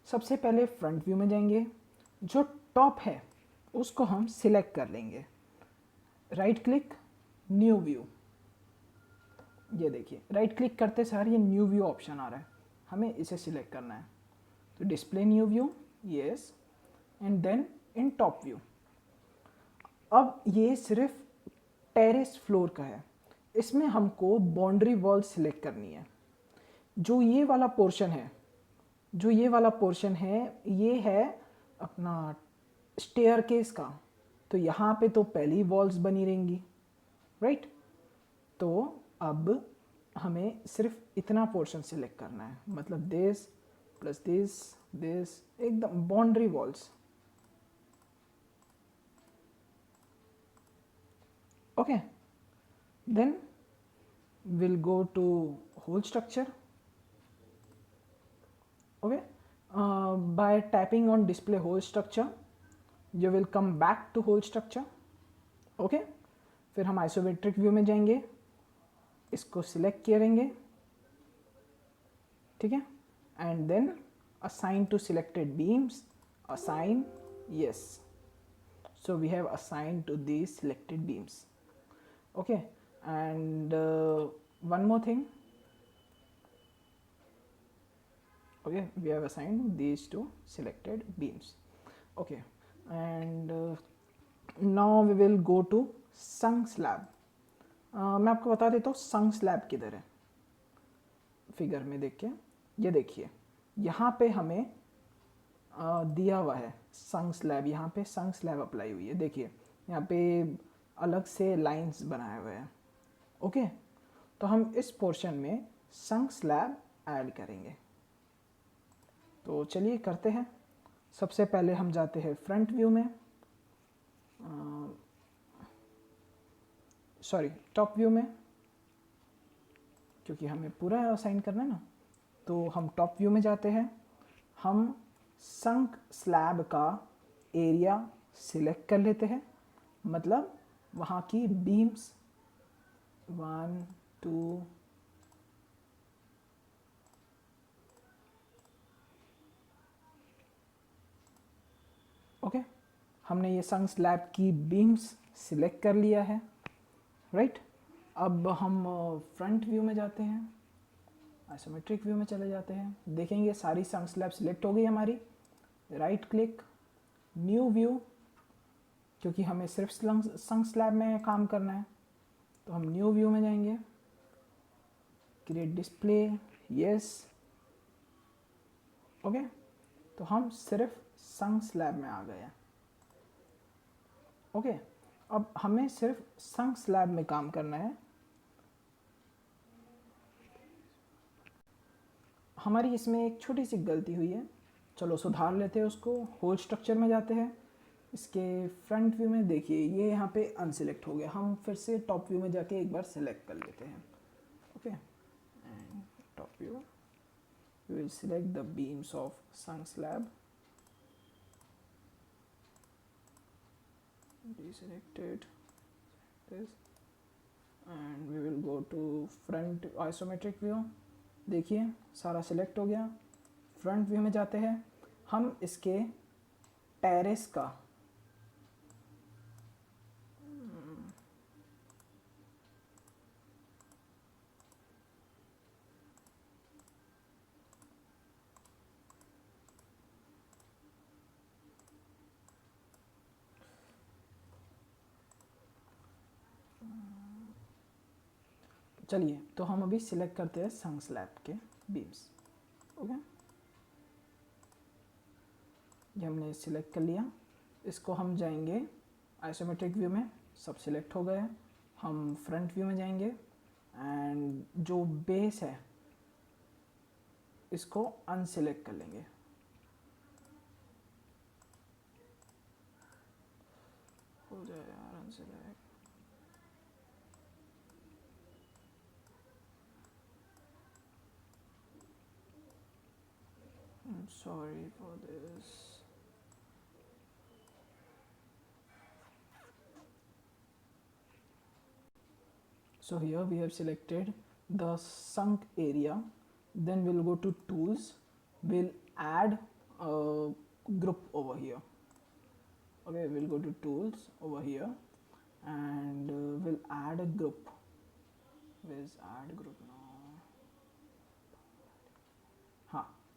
सबसे पहले फ्रंट व्यू में जाएंगे, जो टॉप है उसको हम सिलेक्ट कर लेंगे, राइट क्लिक न्यू व्यू, ये देखिए राइट क्लिक करते सार ये न्यू व्यू ऑप्शन आ रहा है, हमें इसे सिलेक्ट करना है। तो display new view, yes, and then in top view. अब ये सिर्फ टेरेस फ्लोर का है, इसमें हमको बाउंड्री वॉल सिलेक्ट करनी है। जो ये वाला पोर्शन है, जो ये वाला पोर्शन है ये है अपना स्टेयरकेस का, तो यहाँ पे तो पहली वॉल्स बनी रहेंगी, राइट। तो अब हमें सिर्फ इतना पोर्शन सिलेक्ट करना है, मतलब दिस प्लस दिस, दिस एकदम boundary walls. Okay, then we'll go to whole structure. Okay, by tapping on display whole structure you will come back to whole structure. Okay, फिर हम आइसोमेट्रिक व्यू में जाएंगे, इसको select करेंगे, ठीक है, and then assign to selected beams, assign, yes, so we have assigned to these selected beams. Okay, and one more thing, okay, we have assigned these two selected beams. Okay, and now we will go to sunk slab. मैं आपको बता देता हूँ sunk slab किधर है, figure में देख के, ये देखिए यहाँ पे हमें दिया हुआ है sunk slab, यहाँ पे sunk slab अप्लाई हुई है, देखिए यहाँ पे अलग से लाइंस बनाए हुए हैं। ओके, तो हम इस पोर्शन में sunk slab ऐड करेंगे। तो चलिए करते हैं। सबसे पहले हम जाते हैं फ्रंट व्यू में, सॉरी टॉप व्यू में, क्योंकि हमें पूरा असाइन करना है ना। तो हम टॉप व्यू में जाते हैं, हम संक स्लैब का एरिया सिलेक्ट कर लेते हैं, मतलब वहाँ की बीम्स 1 2 ओके, हमने ये संक स्लैब की बीम्स सिलेक्ट कर लिया है, राइट। अब हम फ्रंट व्यू में जाते हैं, आइसोमेट्रिक व्यू में चले जाते हैं, देखेंगे सारी संक स्लैब सिलेक्ट हो गई हमारी, राइट क्लिक न्यू व्यू, क्योंकि हमें सिर्फ संक स्लैब में काम करना है, तो हम न्यू व्यू में जाएंगे, क्रिएट डिस्प्ले, यस, ओके, तो हम सिर्फ संक स्लैब में आ गए हैं। ओके, अब हमें सिर्फ संक स्लैब में काम करना है। हमारी इसमें एक छोटी सी गलती हुई है, चलो सुधार लेते हैं उसको। होल स्ट्रक्चर में जाते हैं, इसके फ्रंट व्यू में देखिए ये यहाँ पे अनसिलेक्ट हो गया। हम फिर से टॉप व्यू में जाके एक बार सिलेक्ट कर लेते हैं। Okay, and top view, we will select the beams of sunk slab, deselected this, and we will go to front isometric view। देखिए सारा सिलेक्ट हो गया। फ्रंट व्यू में जाते हैं, हम इसके टेरेस का चलिए तो हम अभी सिलेक्ट करते हैं संक स्लैब के बीम्स। ओके, ये हमने सिलेक्ट कर लिया। इसको हम जाएंगे आइसोमेट्रिक व्यू में, सब सिलेक्ट हो गया है। हम फ्रंट व्यू में जाएंगे एंड जो बेस है इसको अनसिलेक्ट कर लेंगे। हो जाए यार unselect. I'm sorry for this. So here we have selected the sunk area, then we'll go to tools, we'll add a group over here. Okay, we'll go to tools over here and we'll add a group. Where's add group now?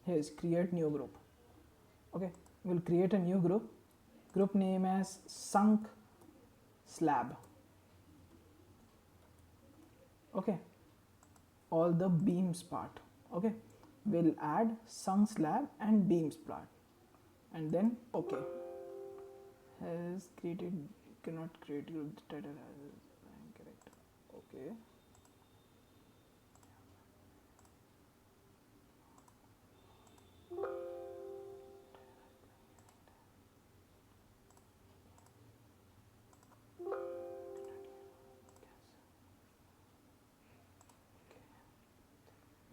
Here's create new group. Okay, we'll create a new group name as sunk slab. Okay, all the beams part. Okay, we'll add sunk slab and beams part, and then okay, has created, cannot create group, the title has incorrect. Okay,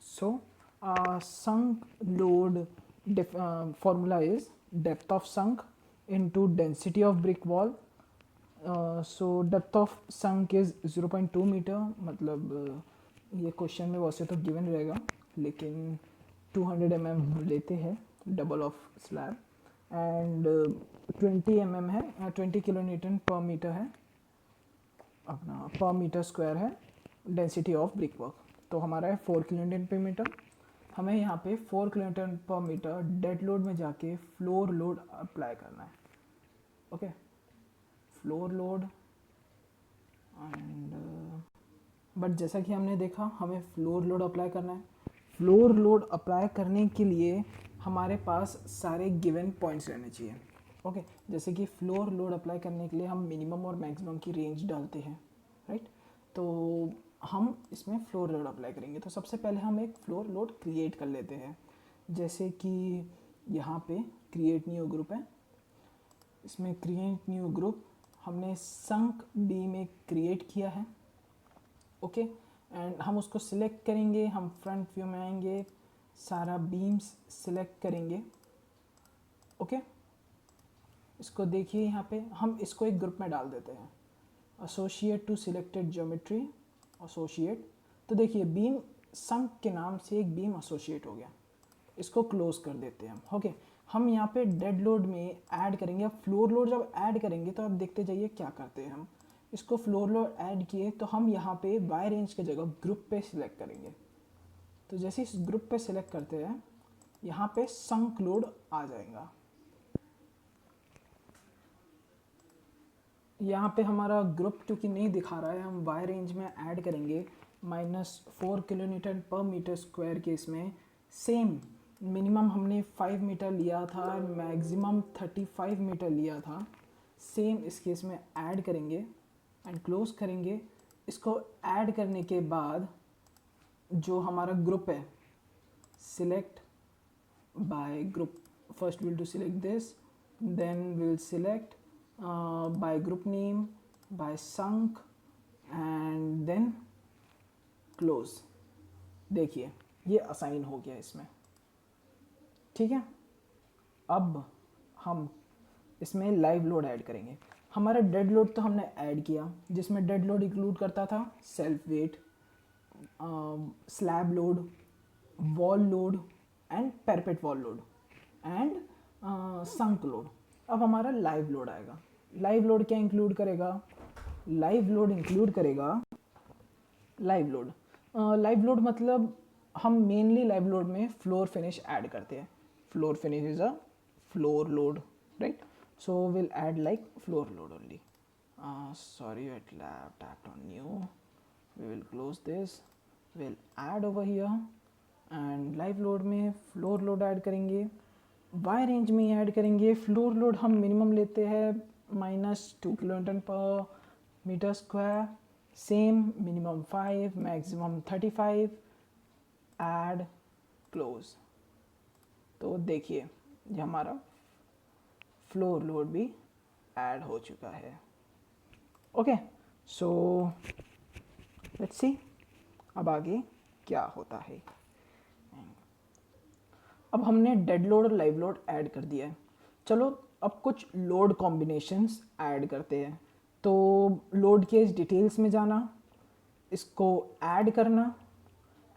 so sunk load formula is depth of sunk into density of brick wall. So depth of sunk is 0.2 metre, मतलब ये question में वैसे तो given रहेगा लेकिन 200 mm लेते हैं double of slab, and 20 mm है, 20 किलो न्यूटन पर मीटर है अपना, पर मीटर स्क्वायर है डेंसिटी ऑफ ब्रिक वर्क। तो हमारा है 4 किलो न्यूटन पर मीटर। हमें यहाँ पे 4 kilo newton per metre dead load में जाके फ्लोर लोड अप्लाई करना है। Okay, floor load and but जैसा कि हमने देखा हमें फ्लोर लोड अप्लाई करना है। फ्लोर लोड अप्लाई करने के लिए हमारे पास सारे गिवन पॉइंट्स रहने चाहिए। ओके, जैसे कि फ्लोर लोड अप्लाई करने के लिए हम मिनिमम और मैक्सिमम की रेंज डालते हैं, राइट। तो हम इसमें फ्लोर लोड अप्लाई करेंगे, तो सबसे पहले हम एक फ्लोर लोड क्रिएट कर लेते हैं। जैसे कि यहाँ पे क्रिएट न्यू ग्रुप है, इसमें क्रिएट न्यू ग्रुप हमने संक बीम एक क्रिएट किया है। ओके, एंड हम उसको सिलेक्ट करेंगे, हम फ्रंट व्यू में आएंगे, सारा बीम्स सिलेक्ट करेंगे। ओके, इसको देखिए यहाँ पे हम इसको एक ग्रुप में डाल देते हैं, associate to selected geometry associate. तो देखिए बीम संक के नाम से एक बीम एसोसिएट हो गया, इसको क्लोज कर देते हैं हम। ओके, हम यहाँ पे डेड लोड में ऐड करेंगे। अब फ्लोर लोड जब ऐड करेंगे तो आप देखते जाइए क्या करते हैं हम। इसको फ्लोर लोड ऐड किए तो हम यहाँ पे वाई रेंज की जगह ग्रुप पे सिलेक्ट करेंगे। तो जैसे इस ग्रुप पे सिलेक्ट करते हैं यहाँ पे संक लोड आ जाएगा। यहाँ पे हमारा ग्रुप क्योंकि नहीं दिखा रहा है, हम वाई रेंज में ऐड करेंगे -4 kilo newton per metre square के इसमें सेम मिनिमम हमने 5 मीटर लिया था, मैक्सिमम 35 मीटर लिया था। सेम इस केस में ऐड करेंगे एंड क्लोज करेंगे। इसको ऐड करने के बाद जो हमारा ग्रुप है, select by group, first will to select this, then will select by group name, by sync and then close. देखिए ये असाइन हो गया इसमें, ठीक है। अब हम इसमें लाइव लोड ऐड करेंगे। हमारा डेड लोड तो हमने ऐड किया, जिसमें डेड लोड इंक्लूड करता था self weight, slab load, wall load and parapet wall load and sunk load. अब हमारा लाइव लोड आएगा। लाइव लोड क्या इंक्लूड करेगा? लाइव लोड इंक्लूड करेगा लाइव लोड मतलब हम मेनली लाइव लोड में फ्लोर फिनिश ऐड करते हैं। Floor finish is a floor load, right? So we'll add like floor load only. Sorry, it tapped on new. We will close this. We'll add over here and live load में floor load add करेंगे, y range में add करेंगे। Floor load हम minimum लेते हैं -2 kilonewton per metre square, same minimum 5, maximum 35, add close. तो देखिए ये हमारा फ्लोर लोड भी ऐड हो चुका है। ओके, सो लेट्स सी अब आगे क्या होता है। अब हमने डेड लोड और लाइव लोड ऐड कर दिया है। चलो अब कुछ लोड कॉम्बिनेशंस ऐड करते हैं। तो लोड के डिटेल्स में जाना, इसको ऐड करना,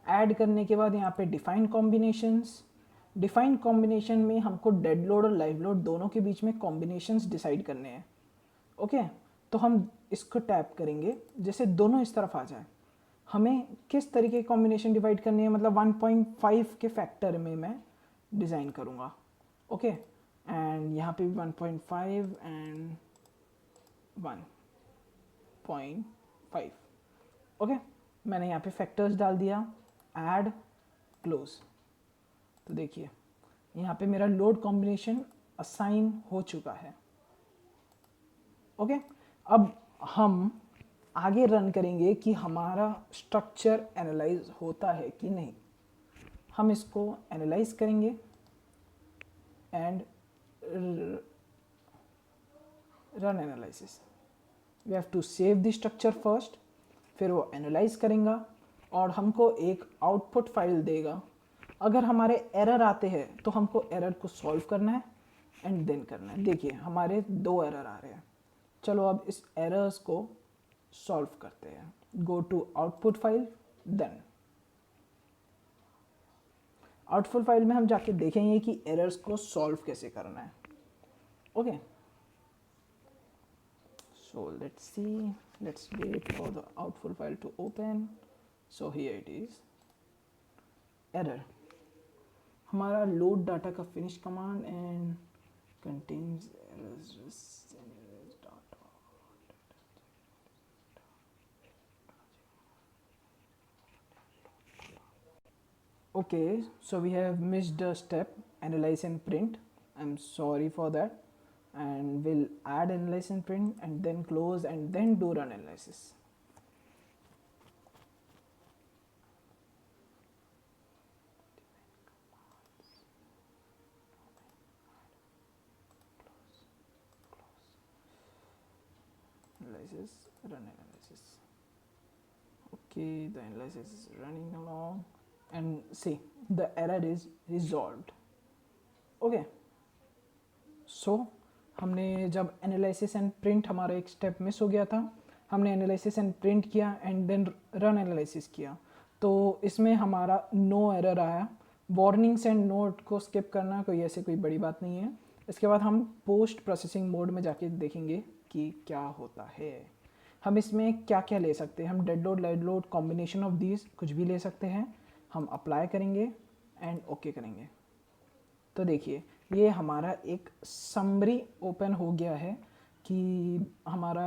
ऐड करने के बाद यहाँ पे डिफाइन कॉम्बिनेशंस। डिफाइन कॉम्बिनेशन में हमको डेड लोड और लाइव लोड दोनों के बीच में कॉम्बिनेशंस डिसाइड करने हैं। ओके, तो हम इसको टैप करेंगे जैसे दोनों इस तरफ आ जाए। हमें किस तरीके की कॉम्बिनेशन डिवाइड करनी है, मतलब 1.5 के फैक्टर में मैं डिज़ाइन करूँगा। ओके, एंड यहाँ पे भी 1.5 एंड 1.5। ओके, मैंने यहाँ पे फैक्टर्स डाल दिया, ऐड क्लोज। तो देखिए यहाँ पे मेरा लोड कॉम्बिनेशन असाइन हो चुका है। ओके, अब हम आगे रन करेंगे कि हमारा स्ट्रक्चर एनालाइज होता है कि नहीं। हम इसको एनालाइज करेंगे and run analysis. We have to save the structure first, फिर वो एनालाइज करेगा और हमको एक आउटपुट फाइल देगा। अगर हमारे एरर आते हैं तो हमको एरर को सॉल्व करना है एंड देन करना है। देखिए हमारे 2 एरर आ रहे हैं। चलो अब इस एरर्स को सॉल्व करते हैं। Go to output file, then output file में हम जाके देखेंगे कि एरर्स को सॉल्व कैसे करना है। Okay, so let's see, let's wait for the output file to open. So here it is. Error हमारा लोड डाटा का finish command and contains errors data. Okay, so we have missed a step, analyze and print. I'm sorry for that, and we'll add analyze and print and then close and then do run analysis. Analysis, run analysis. Okay, the analysis is running along and see the error is resolved. Okay, so हमने जब analysis and print, हमारा एक step miss हो गया था, हमने analysis and print किया and then run analysis किया, तो इसमें हमारा नो एरर आया। वार्निंग्स एंड नोट को स्किप करना कोई ऐसे कोई बड़ी बात नहीं है। इसके बाद हम पोस्ट प्रोसेसिंग मोड में जाके देखेंगे कि क्या होता है। हम इसमें क्या क्या ले सकते हैं। हम dead load, live load, combination of these कुछ भी ले सकते हैं। हम अप्लाई करेंगे एंड ओके करेंगे। तो देखिए ये हमारा एक समरी ओपन हो गया है कि हमारा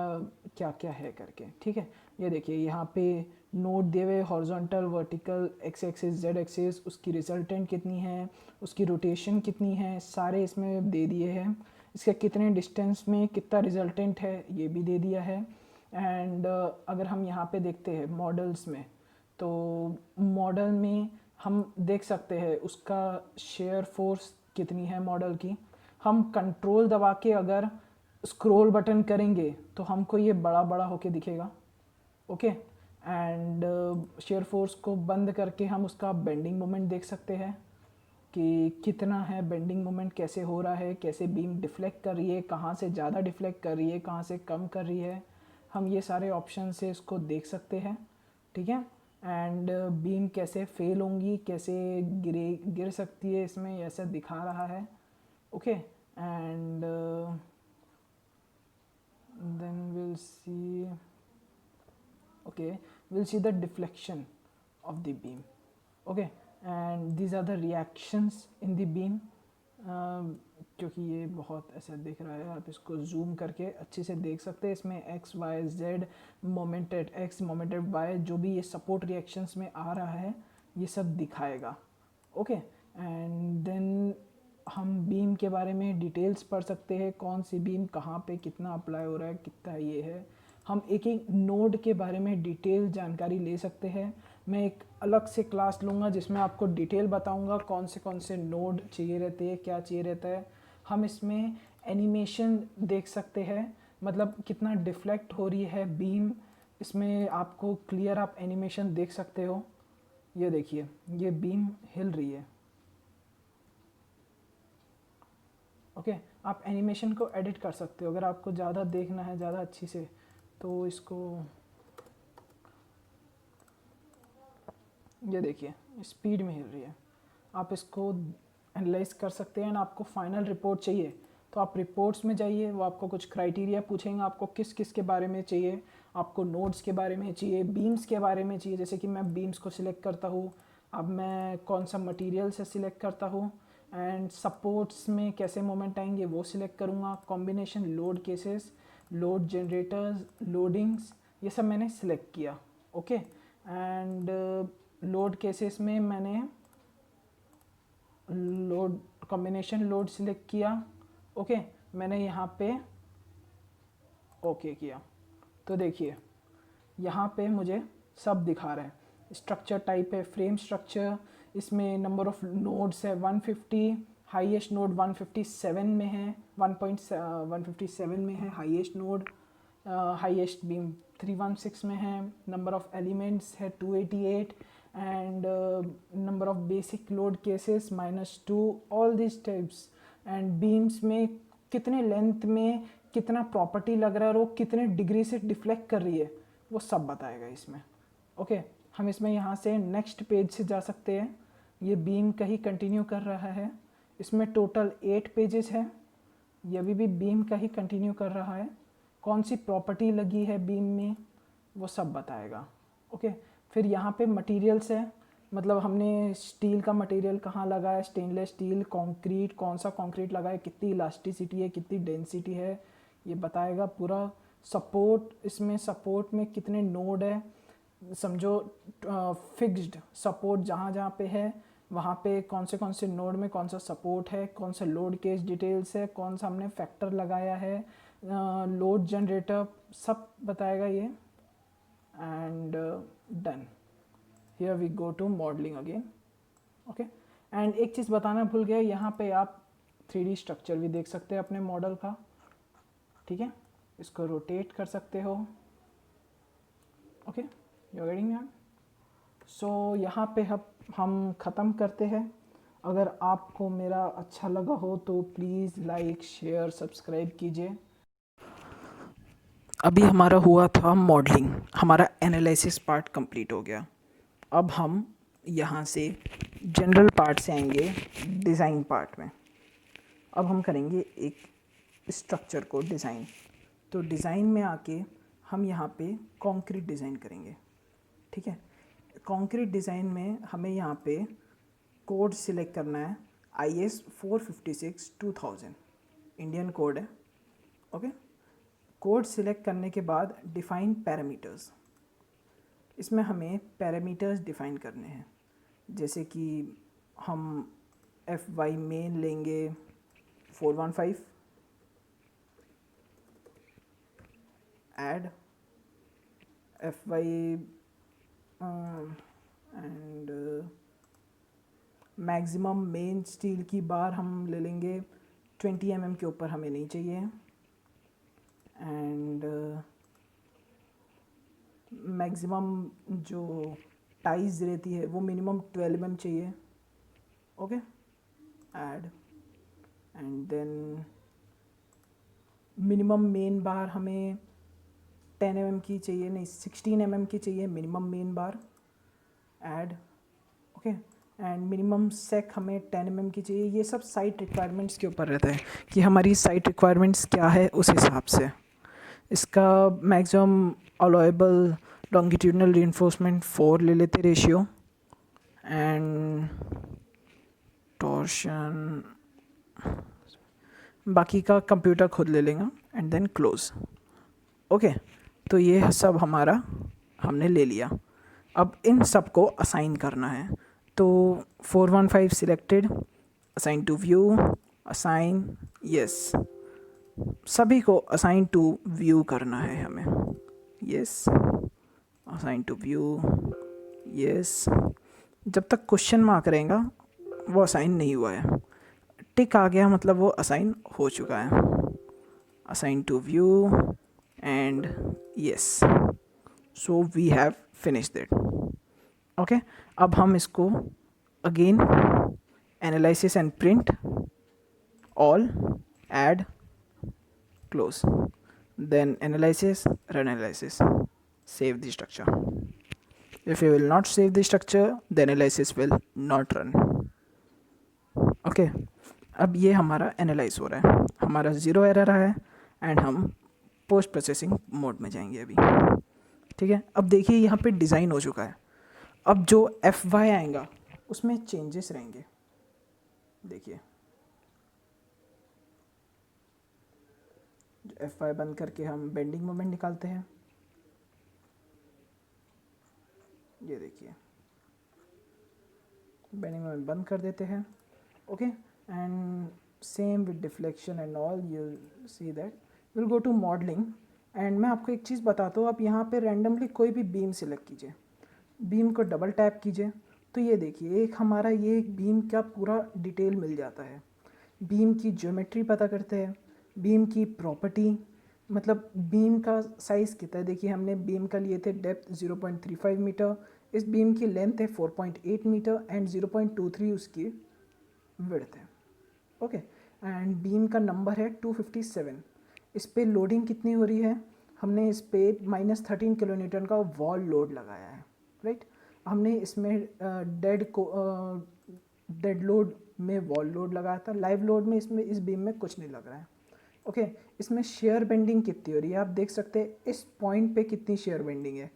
क्या क्या है करके, ठीक है। ये देखिए यहाँ पे नोड दिए हुए horizontal, vertical, x axis, Z axis, उसकी रिजल्टेंट कितनी है, उसकी रोटेशन कितनी है, सारे इसमें दे दिए हैं। इसके कितने डिस्टेंस में कितना रिजल्टेंट है ये भी दे दिया है। एंड अगर हम यहाँ पे देखते हैं मॉडल्स में, तो मॉडल में हम देख सकते हैं उसका शेयर फोर्स कितनी है मॉडल की। हम कंट्रोल दबा के अगर स्क्रॉल बटन करेंगे तो हमको ये बड़ा बड़ा होके दिखेगा। ओके, एंड शेयर फोर्स को बंद करके हम उसका बेंडिंग मोमेंट देख सकते हैं कि कितना है बेंडिंग मोमेंट, कैसे हो रहा है, कैसे बीम डिफ्लेक्ट कर रही है, कहाँ से ज़्यादा डिफ्लेक्ट कर रही है, कहाँ से कम कर रही है। हम ये सारे ऑप्शन से इसको देख सकते हैं। ठीक है, एंड बीम कैसे फेल होंगी, कैसे गिर सकती है, इसमें ऐसा दिखा रहा है। Okay, and then will see, okay, we'll see the deflection of the beam. Okay, and these are the reactions in the beam. क्योंकि ये बहुत ऐसा दिख रहा है, आप इसको जूम करके अच्छे से देख सकते हैं। इसमें X Y Z, moment at X, moment at Y, जो भी ये सपोर्ट रिएक्शंस में आ रहा है ये सब दिखाएगा। ओके, एंड देन हम बीम के बारे में डिटेल्स पढ़ सकते हैं, कौन सी बीम कहाँ पे कितना अप्लाई हो रहा है, कितना ये है। हम एक एक नोड के बारे में डिटेल जानकारी ले सकते हैं। मैं एक अलग से क्लास लूँगा जिसमें आपको डिटेल बताऊँगा कौन से नोड चाहिए रहते हैं, क्या चाहिए रहता है। हम इसमें एनिमेशन देख सकते हैं, मतलब कितना डिफ्लेक्ट हो रही है बीम, इसमें आपको क्लियर आप एनिमेशन देख सकते हो। ये देखिए, ये बीम हिल रही है। ओके, आप एनिमेशन को एडिट कर सकते हो अगर आपको ज़्यादा देखना है, ज़्यादा अच्छी से, तो इसको ये देखिए स्पीड में हिल रही है। आप इसको एनालाइज कर सकते हैं। एंड आपको फाइनल रिपोर्ट चाहिए तो आप रिपोर्ट्स में जाइए, वो आपको कुछ क्राइटेरिया पूछेंगे, आपको किस किस के बारे में चाहिए। आपको नोड्स के बारे में चाहिए, बीम्स के बारे में चाहिए, जैसे कि मैं बीम्स को सिलेक्ट करता हूँ। अब मैं कौन सा मटेरियल से सिलेक्ट करता हूँ, एंड सपोर्ट्स में कैसे मोमेंट आएंगे वो सिलेक्ट करूँगा। Combination load cases, load generators, loadings, ये सब मैंने सिलेक्ट किया। ओके, एंड लोड केसेस में मैंने लोड कॉम्बिनेशन लोड सिलेक्ट किया। ओके, मैंने यहाँ पे ओके किया तो देखिए यहाँ पे मुझे सब दिखा रहा है। स्ट्रक्चर टाइप है फ्रेम स्ट्रक्चर, इसमें नंबर ऑफ नोड्स है 150, हाईएस्ट नोड 157 में है, 1.157 में है हाईएस्ट नोड। हाईएस्ट बीम 316 में है। नंबर ऑफ एलिमेंट्स है 288, and number of basic load cases -2, all this types. And beams में कितने लेंथ में कितना प्रॉपर्टी लग रहा है और वो कितने डिग्री से डिफ्लेक्ट कर रही है वो सब बताएगा इसमें। ओके, हम इसमें यहाँ से नेक्स्ट पेज से जा सकते हैं। ये बीम का ही कंटिन्यू कर रहा है। इसमें टोटल 8 पेजेस है। ये भी बीम का ही कंटिन्यू कर रहा है। कौन सी प्रॉपर्टी लगी है बीम में वो सब बताएगा। ओके, फिर यहाँ पे मटेरियल्स है, मतलब हमने स्टील का मटेरियल कहाँ लगा है, स्टेनलेस स्टील, कंक्रीट, कौन सा कंक्रीट लगा है, कितनी इलास्टिसिटी है, कितनी डेंसिटी है, ये बताएगा पूरा। सपोर्ट, इसमें सपोर्ट में कितने नोड है, समझो फिक्स्ड सपोर्ट जहाँ जहाँ पे है वहाँ पे कौन से नोड में कौन सा सपोर्ट है, कौन सा लोड केस डिटेल्स है, कौन सा हमने फैक्टर लगाया है, लोड जनरेटर, सब बताएगा ये। And done, here we go to modelling again. Okay, and एक चीज़ बताना भूल गया, यहाँ पे आप 3D स्ट्रक्चर भी देख सकते हैं अपने मॉडल का। ठीक है, इसको रोटेट कर सकते हो। Okay, you getting me? So यहाँ पे हम ख़त्म करते हैं। अगर आपको मेरा अच्छा लगा हो तो प्लीज़ लाइक शेयर सब्सक्राइब कीजिए। अभी हमारा हुआ था मॉडलिंग, हमारा एनालिसिस पार्ट कंप्लीट हो गया। अब हम यहाँ से जनरल पार्ट से आएंगे डिज़ाइन पार्ट में। अब हम करेंगे एक स्ट्रक्चर को डिज़ाइन। तो डिज़ाइन में आके हम यहाँ पे कंक्रीट डिज़ाइन करेंगे। ठीक है, कंक्रीट डिज़ाइन में हमें यहाँ पे कोड सिलेक्ट करना है IS 456-2000 इंडियन कोड है। ओके, कोड सिलेक्ट करने के बाद डिफाइन पैरामीटर्स। इसमें हमें पैरामीटर्स डिफ़ाइन करने हैं, जैसे कि हम एफ वाई मेन लेंगे 415, add F Y and maximum main steel की बार हम ले लेंगे 20 mm के ऊपर हमें नहीं चाहिए, एंड मैक्सिमम जो टाइज रहती है वो मिनिमम 12 mm चाहिए। Okay, add and then minimum main bar हमें 10 mm की चाहिए, नहीं 16 mm की चाहिए minimum main bar, add. Okay, and minimum सेक हमें 10 mm की चाहिए। ये सब साइट रिक्वायरमेंट्स के ऊपर रहता है कि हमारी साइट रिक्वायरमेंट्स क्या है, उस हिसाब से इसका मैक्सिमम अलाउएबल लॉन्गिट्यूडनल रीइंफोर्समेंट 4 ले लेते रेशियो, एंड टॉर्शन बाकी का कंप्यूटर खुद ले लेगा, एंड देन क्लोज। ओके, तो ये सब हमारा हमने ले लिया। अब इन सब को असाइन करना है, तो 415 selected, assign to view, assign yes, सभी को असाइन टू व्यू करना है हमें, yes, assign to view, yes. जब तक क्वेश्चन मार्क रहेगा वो असाइन नहीं हुआ है, टिक आ गया मतलब वो असाइन हो चुका है, assign to view and yes, so we have finished it. Okay, अब हम इसको again analysis and print all, add, close, then analysis, run analysis, save the structure. If you will not save the structure, the analysis will not run. Okay, अब ये हमारा analyse हो रहा है, हमारा ज़ीरो एरर आया है, एंड हम पोस्ट प्रोसेसिंग मोड में जाएंगे अभी। ठीक है, अब देखिए यहाँ पे डिज़ाइन हो चुका है। अब जो एफ वाई आएगा उसमें चेंजेस रहेंगे। देखिए एफ वाई बंद करके हम बेंडिंग मोमेंट निकालते हैं, ये देखिए बेंडिंग मोमेंट बंद कर देते हैं। Okay, and same with deflection and all, you see that will go to modelling. And मैं आपको एक चीज़ बताता हूँ, आप यहाँ पे रैंडमली कोई भी बीम सिलेक्ट कीजिए, बीम को डबल टैप कीजिए, तो ये देखिए एक हमारा ये एक बीम का पूरा डिटेल मिल जाता है। बीम की ज्योमेट्री पता करते हैं, बीम की प्रॉपर्टी, मतलब बीम का साइज़ कितना है। देखिए हमने बीम का लिए थे डेप्थ 0.35 मीटर, इस बीम की लेंथ है 4.8 मीटर एंड 0.23 उसकी विड्थ है। ओके, एंड बीम का नंबर है 257। इस पे लोडिंग कितनी हो रही है, हमने इस पे -13 किलोन्यूटन का वॉल लोड लगाया है, राइट। हमने इसमें डेड लोड में वॉल लोड लगाया था, लाइव लोड में इसमें इस बीम में कुछ नहीं लग रहा है। ओके, इसमें शेयर बेंडिंग कितनी हो रही है आप देख सकते हैं, इस पॉइंट पे कितनी शेयर बेंडिंग है।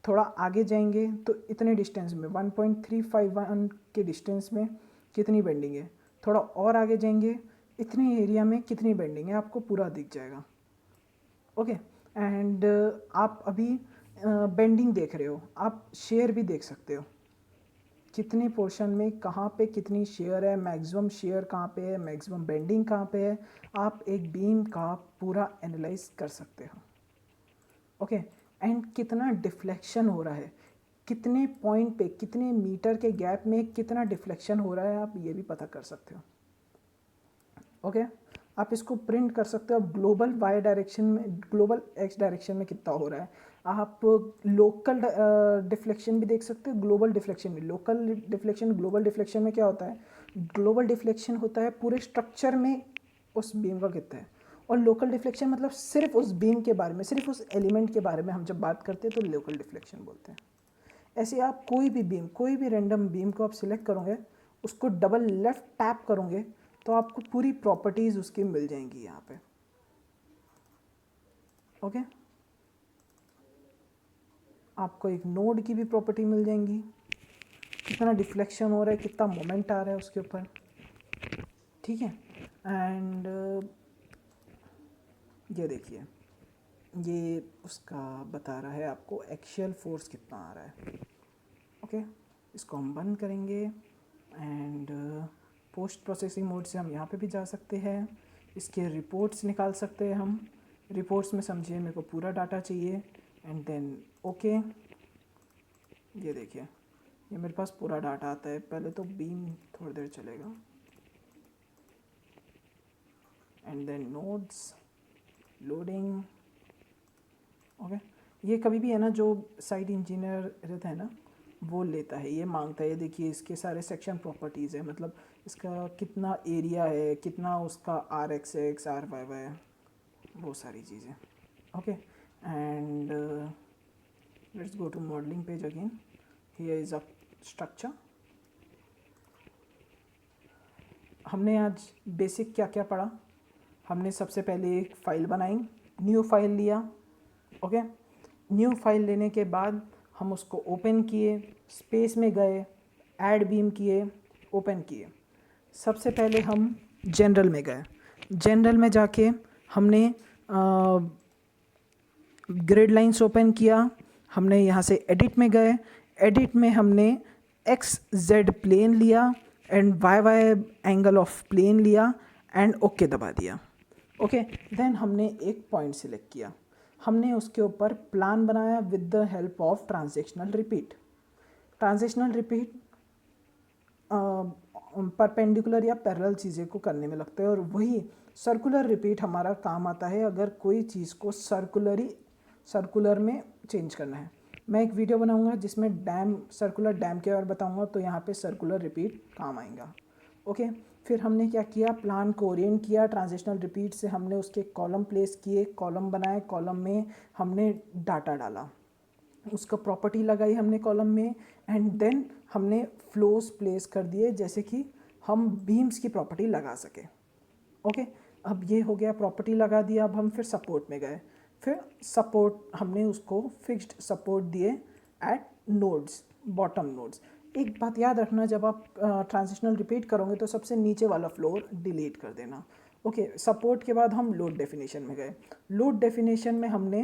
थोड़ा आगे जाएंगे तो इतने डिस्टेंस में 1.351 के डिस्टेंस में कितनी बेंडिंग है, थोड़ा और आगे जाएंगे इतने एरिया में कितनी बेंडिंग है, आपको पूरा दिख जाएगा। ओके, एंड आप अभी बेंडिंग देख रहे हो, आप शेयर भी देख सकते हो, कितने पोर्शन में कहाँ पे कितनी शेयर है, मैक्सिमम शेयर कहाँ पे है, मैक्सिमम बेंडिंग कहाँ पे है, आप एक बीम का पूरा एनालाइज कर सकते हो। ओके, एंड कितना डिफ्लेक्शन हो रहा है, कितने पॉइंट पे कितने मीटर के गैप में कितना डिफ्लेक्शन हो रहा है, आप ये भी पता कर सकते हो। ओके, आप इसको प्रिंट कर सकते हो, अब ग्लोबल वाई डायरेक्शन में, ग्लोबल एक्स डायरेक्शन में कितना हो रहा है। आप लोकल डिफ्लेक्शन भी देख सकते हो, ग्लोबल डिफ्लेक्शन भी। लोकल डिफ्लेक्शन, ग्लोबल डिफ्लेक्शन में क्या होता है, ग्लोबल डिफ्लेक्शन होता है पूरे स्ट्रक्चर में उस बीम का कितना है, और लोकल डिफ्लेक्शन मतलब सिर्फ उस बीम के बारे में, सिर्फ उस एलिमेंट के बारे में हम जब बात करते हैं तो लोकल डिफ्लेक्शन बोलते हैं। ऐसे आप कोई भी बीम, कोई भी रैंडम बीम को आप सिलेक्ट करोगे, उसको डबल लेफ्ट टैप करोगे तो आपको पूरी प्रॉपर्टीज़ उसकी मिल जाएंगी यहाँ पे। ओके, आपको एक नोड की भी प्रॉपर्टी मिल जाएंगी, कितना डिफ्लेक्शन हो रहा है, कितना मोमेंट आ रहा है उसके ऊपर। ठीक है, एंड ये देखिए ये उसका बता रहा है आपको एक्शियल फोर्स कितना आ रहा है। ओके, इसको हम बंद करेंगे एंड पोस्ट प्रोसेसिंग मोड से हम यहाँ पे भी जा सकते हैं। इसके रिपोर्ट्स निकाल सकते हैं हम। रिपोर्ट्स में समझिए मेरे को पूरा डाटा चाहिए एंड देन ओके। ये देखिए ये मेरे पास पूरा डाटा आता है। पहले तो बीम थोड़ी देर चलेगा and then nodes loading. Okay, ये कभी भी है ना जो साइट इंजीनियर रहता है ना वो लेता है, ये मांगता है। ये देखिए इसके सारे सेक्शन प्रॉपर्टीज़ है, मतलब इसका कितना एरिया है, कितना उसका R X X R Y Y, वो सारी चीज़ें। Okay and let's go to modelling page again. Here is a structure. हमने आज बेसिक क्या क्या पढ़ा? हमने सबसे पहले एक फ़ाइल बनाई, न्यू फाइल लिया। ओके, न्यू फाइल लेने के बाद हम उसको ओपन किए, स्पेस में गए, ऐड बीम किए, ओपन किए। सबसे पहले हम जनरल में गए। जनरल में जाके हमने ग्रिड लाइंस ओपन किया। हमने यहाँ से एडिट में गए। एडिट में हमने एक्स जेड प्लेन लिया and Y Y angle of plane लिया एंड ओके दबा दिया। ओके, देन हमने एक पॉइंट सिलेक्ट किया। हमने उसके ऊपर प्लान बनाया with the help of transactional repeat. Transactional repeat perpendicular या पैरेलल चीज़ें को करने में लगता है और वही सर्कुलर रिपीट हमारा काम आता है अगर कोई चीज़ को सर्कुलर में चेंज करना है। मैं एक वीडियो बनाऊंगा जिसमें सर्कुलर डैम के बारे में बताऊंगा, तो यहाँ पे सर्कुलर रिपीट काम आएगा। ओके, फिर हमने क्या किया, प्लान को ओरिएंट किया। ट्रांजिशनल रिपीट से हमने उसके कॉलम प्लेस किए, कॉलम बनाए, कॉलम में हमने डाटा डाला, उसका प्रॉपर्टी लगाई हमने कॉलम में एंड देन हमने फ्लोज प्लेस कर दिए जैसे कि हम बीम्स की प्रॉपर्टी लगा सके। ओके, अब ये हो गया, प्रॉपर्टी लगा दिया। अब हम फिर सपोर्ट में गए। फिर सपोर्ट हमने उसको फिक्स्ड सपोर्ट दिए एट नोड्स, बॉटम नोड्स। एक बात याद रखना, जब आप ट्रांजिशनल रिपीट करोगे तो सबसे नीचे वाला फ्लोर डिलीट कर देना। ओके, सपोर्ट के बाद हम लोड डेफिनेशन में गए। लोड डेफिनेशन में हमने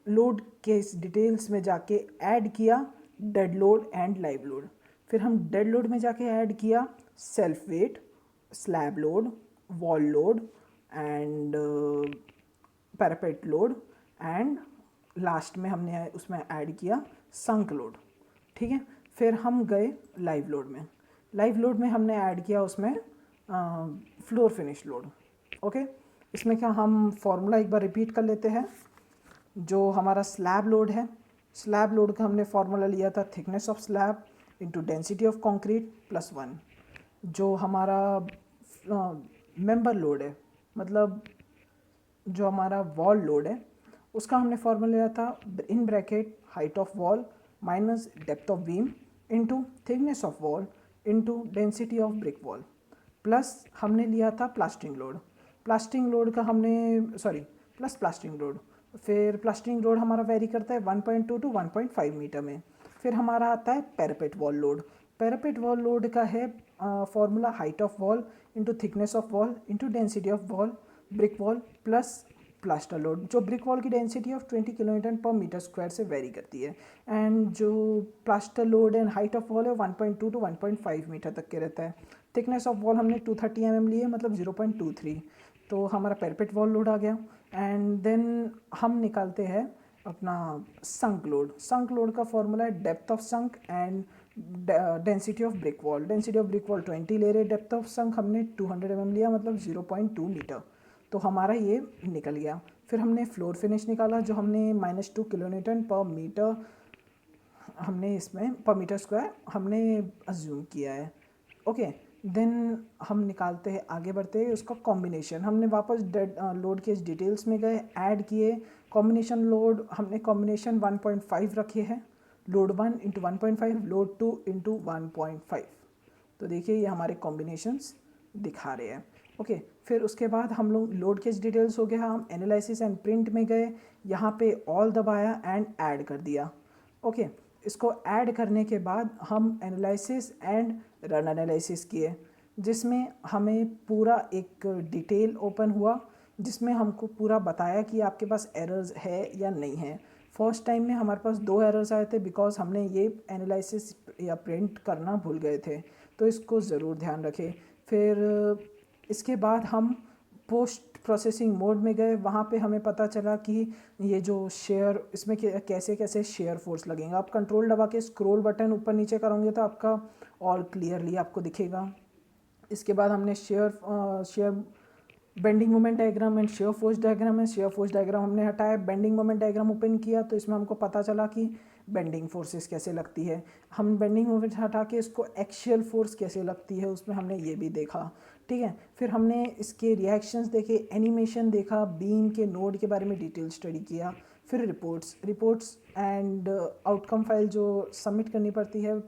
लोड के डिटेल्स में जाके ऐड किया dead load and live load. फिर हम डेड लोड में जाके ऐड किया self weight, slab load, wall load and parapet load and last में हमने उसमें ऐड किया संक लोड। ठीक है, फिर हम गए लाइव लोड में। लाइव लोड में हमने ऐड किया उसमें फ्लोर फिनिश लोड। ओके, इसमें क्या हम फॉर्मूला एक बार रिपीट कर लेते हैं। जो हमारा स्लैब लोड है, स्लैब लोड का हमने फॉर्मूला लिया था thickness of slab into density of concrete plus 1। जो हमारा मेंबर लोड है, मतलब जो हमारा वॉल लोड है, उसका हमने फॉर्मूला लिया था in bracket height of wall minus depth of beam into thickness of wall into density of brick wall plus हमने लिया था प्लास्टरिंग लोड। प्लास्टरिंग लोड का हमने प्लस प्लास्टरिंग लोड। फिर प्लास्टरिंग लोड हमारा वेरी करता है 1.2 टू 1.5 मीटर में। फिर हमारा आता है parapet wall load. Parapet wall load का है formula height of wall into thickness of wall into density of wall brick wall plus plaster load. जो ब्रिक वॉल की density of 20 kilonewton per metre square से very करती है and जो plaster load and height of wall है 1.2 to 1.5 metre तक के रहता है। थिकनेस ऑफ वॉल हमने 230 mm लिए, मतलब 0.23, तो हमारा पैरापेट वॉल लोड आ गया। एंड देन हम निकालते हैं अपना संक लोड। संक लोड का फॉर्मूला है depth of sunk and density of brick wall. Density of brick wall 20 ले रहे, डेप्थ ऑफ संक हमने 200 mm लिया, मतलब 0.2 मीटर। तो हमारा ये निकल गया। फिर हमने फ्लोर फिनिश निकाला जो हमने -2 किलोन्यूटन पर मीटर हमने इसमें पर मीटर स्क्वायर हमने अज्यूम किया है। ओके, देन हम निकालते हैं, आगे बढ़ते हैं उसका कॉम्बिनेशन। हमने वापस लोड के डिटेल्स में गए, ऐड किए कॉम्बिनेशन लोड। हमने कॉम्बिनेशन 1.5 रखे हैं, लोड 1 इंटू 1.5, लोड 2 इंटू 1.5। तो देखिए ये हमारे कॉम्बिनेशंस दिखा रहे हैं। ओके, फिर उसके बाद हम लोग लोड केस डिटेल्स हो गया, हम एनालिसिस एंड प्रिंट में गए, यहाँ पे ऑल दबाया एंड ऐड कर दिया। ओके, इसको ऐड करने के बाद हम एनालिसिस एंड रन एनालिसिस किए जिसमें हमें पूरा एक डिटेल ओपन हुआ जिसमें हमको पूरा बताया कि आपके पास एरर्स है या नहीं है। फर्स्ट टाइम में हमारे पास 2 एरर्स आए थे बिकॉज हमने ये एनालिसिस या प्रिंट करना भूल गए थे, तो इसको ज़रूर ध्यान रखें। फिर इसके बाद हम पोस्ट प्रोसेसिंग मोड में गए, वहाँ पे हमें पता चला कि ये जो शेयर इसमें कैसे कैसे शेयर फोर्स लगेंगे। आप कंट्रोल दबा के स्क्रॉल बटन ऊपर नीचे करोगे तो आपका ऑल क्लियरली आपको दिखेगा। इसके बाद हमने share bending moment diagram and shear force diagram है। शेयर फोर्स डायग्राम हमने हटाया, बेंडिंग मोमेंट डायग्राम ओपन किया, तो इसमें हमको पता चला कि बेंडिंग फोर्सेस कैसे लगती है। हम बेंडिंग मोमेंट हटा के इसको एक्शियल फोर्स कैसे लगती है उसमें हमने ये भी देखा, ठीक है। फिर हमने इसके रिएक्शंस देखे, एनिमेशन देखा, बीम के नोड के बारे में डिटेल स्टडी किया। फिर रिपोर्ट्स एंड आउटकम फाइल जो सबमिट करनी पड़ती है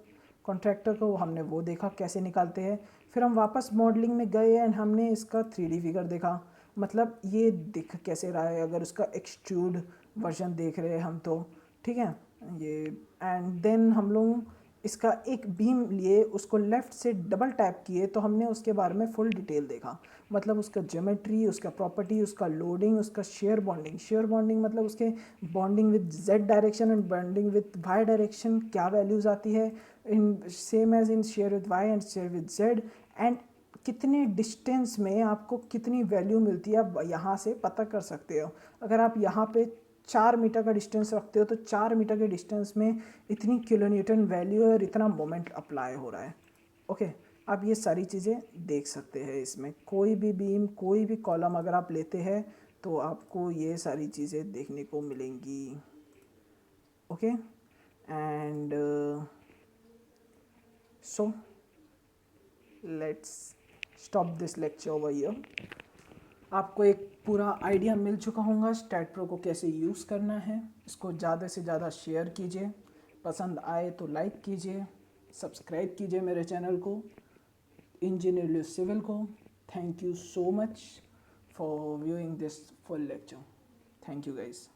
कॉन्ट्रैक्टर को, हमने वो देखा कैसे निकालते हैं। फिर हम वापस मॉडलिंग में गए एंड हमने इसका 3D फिगर देखा, मतलब ये दिख कैसे रहा है अगर उसका एक्सट्रूड वर्जन देख रहे हैं हम तो, ठीक है ये। एंड देन हम लोग इसका एक बीम लिए, उसको लेफ़्ट से डबल टैप किए तो हमने उसके बारे में फुल डिटेल देखा, मतलब उसका ज्योमेट्री, उसका प्रॉपर्टी, उसका लोडिंग, उसका शेयर बॉन्डिंग मतलब उसके bonding with Z direction and bonding with Y direction क्या वैल्यूज़ आती है in same as in shear with Y and shear with Z, and कितने डिस्टेंस में आपको कितनी वैल्यू मिलती है आप यहाँ से पता कर सकते हो। अगर आप यहाँ पे 4 मीटर का डिस्टेंस रखते हो तो 4 मीटर के डिस्टेंस में इतनी किलोन्यूटन वैल्यू है और इतना मोमेंट अप्लाई हो रहा है। ओके, आप ये सारी चीज़ें देख सकते हैं इसमें। कोई भी बीम, कोई भी कॉलम अगर आप लेते हैं तो आपको ये सारी चीज़ें देखने को मिलेंगी। Okay, and so let's stop this lecture over here. आपको एक पूरा आइडिया मिल चुका होगा स्टैट प्रो को कैसे यूज़ करना है। इसको ज़्यादा से ज़्यादा शेयर कीजिए, पसंद आए तो लाइक कीजिए, सब्सक्राइब कीजिए मेरे चैनल को इंजीनियर सिविल को। Thank you so much for viewing this full lecture. Thank you guys.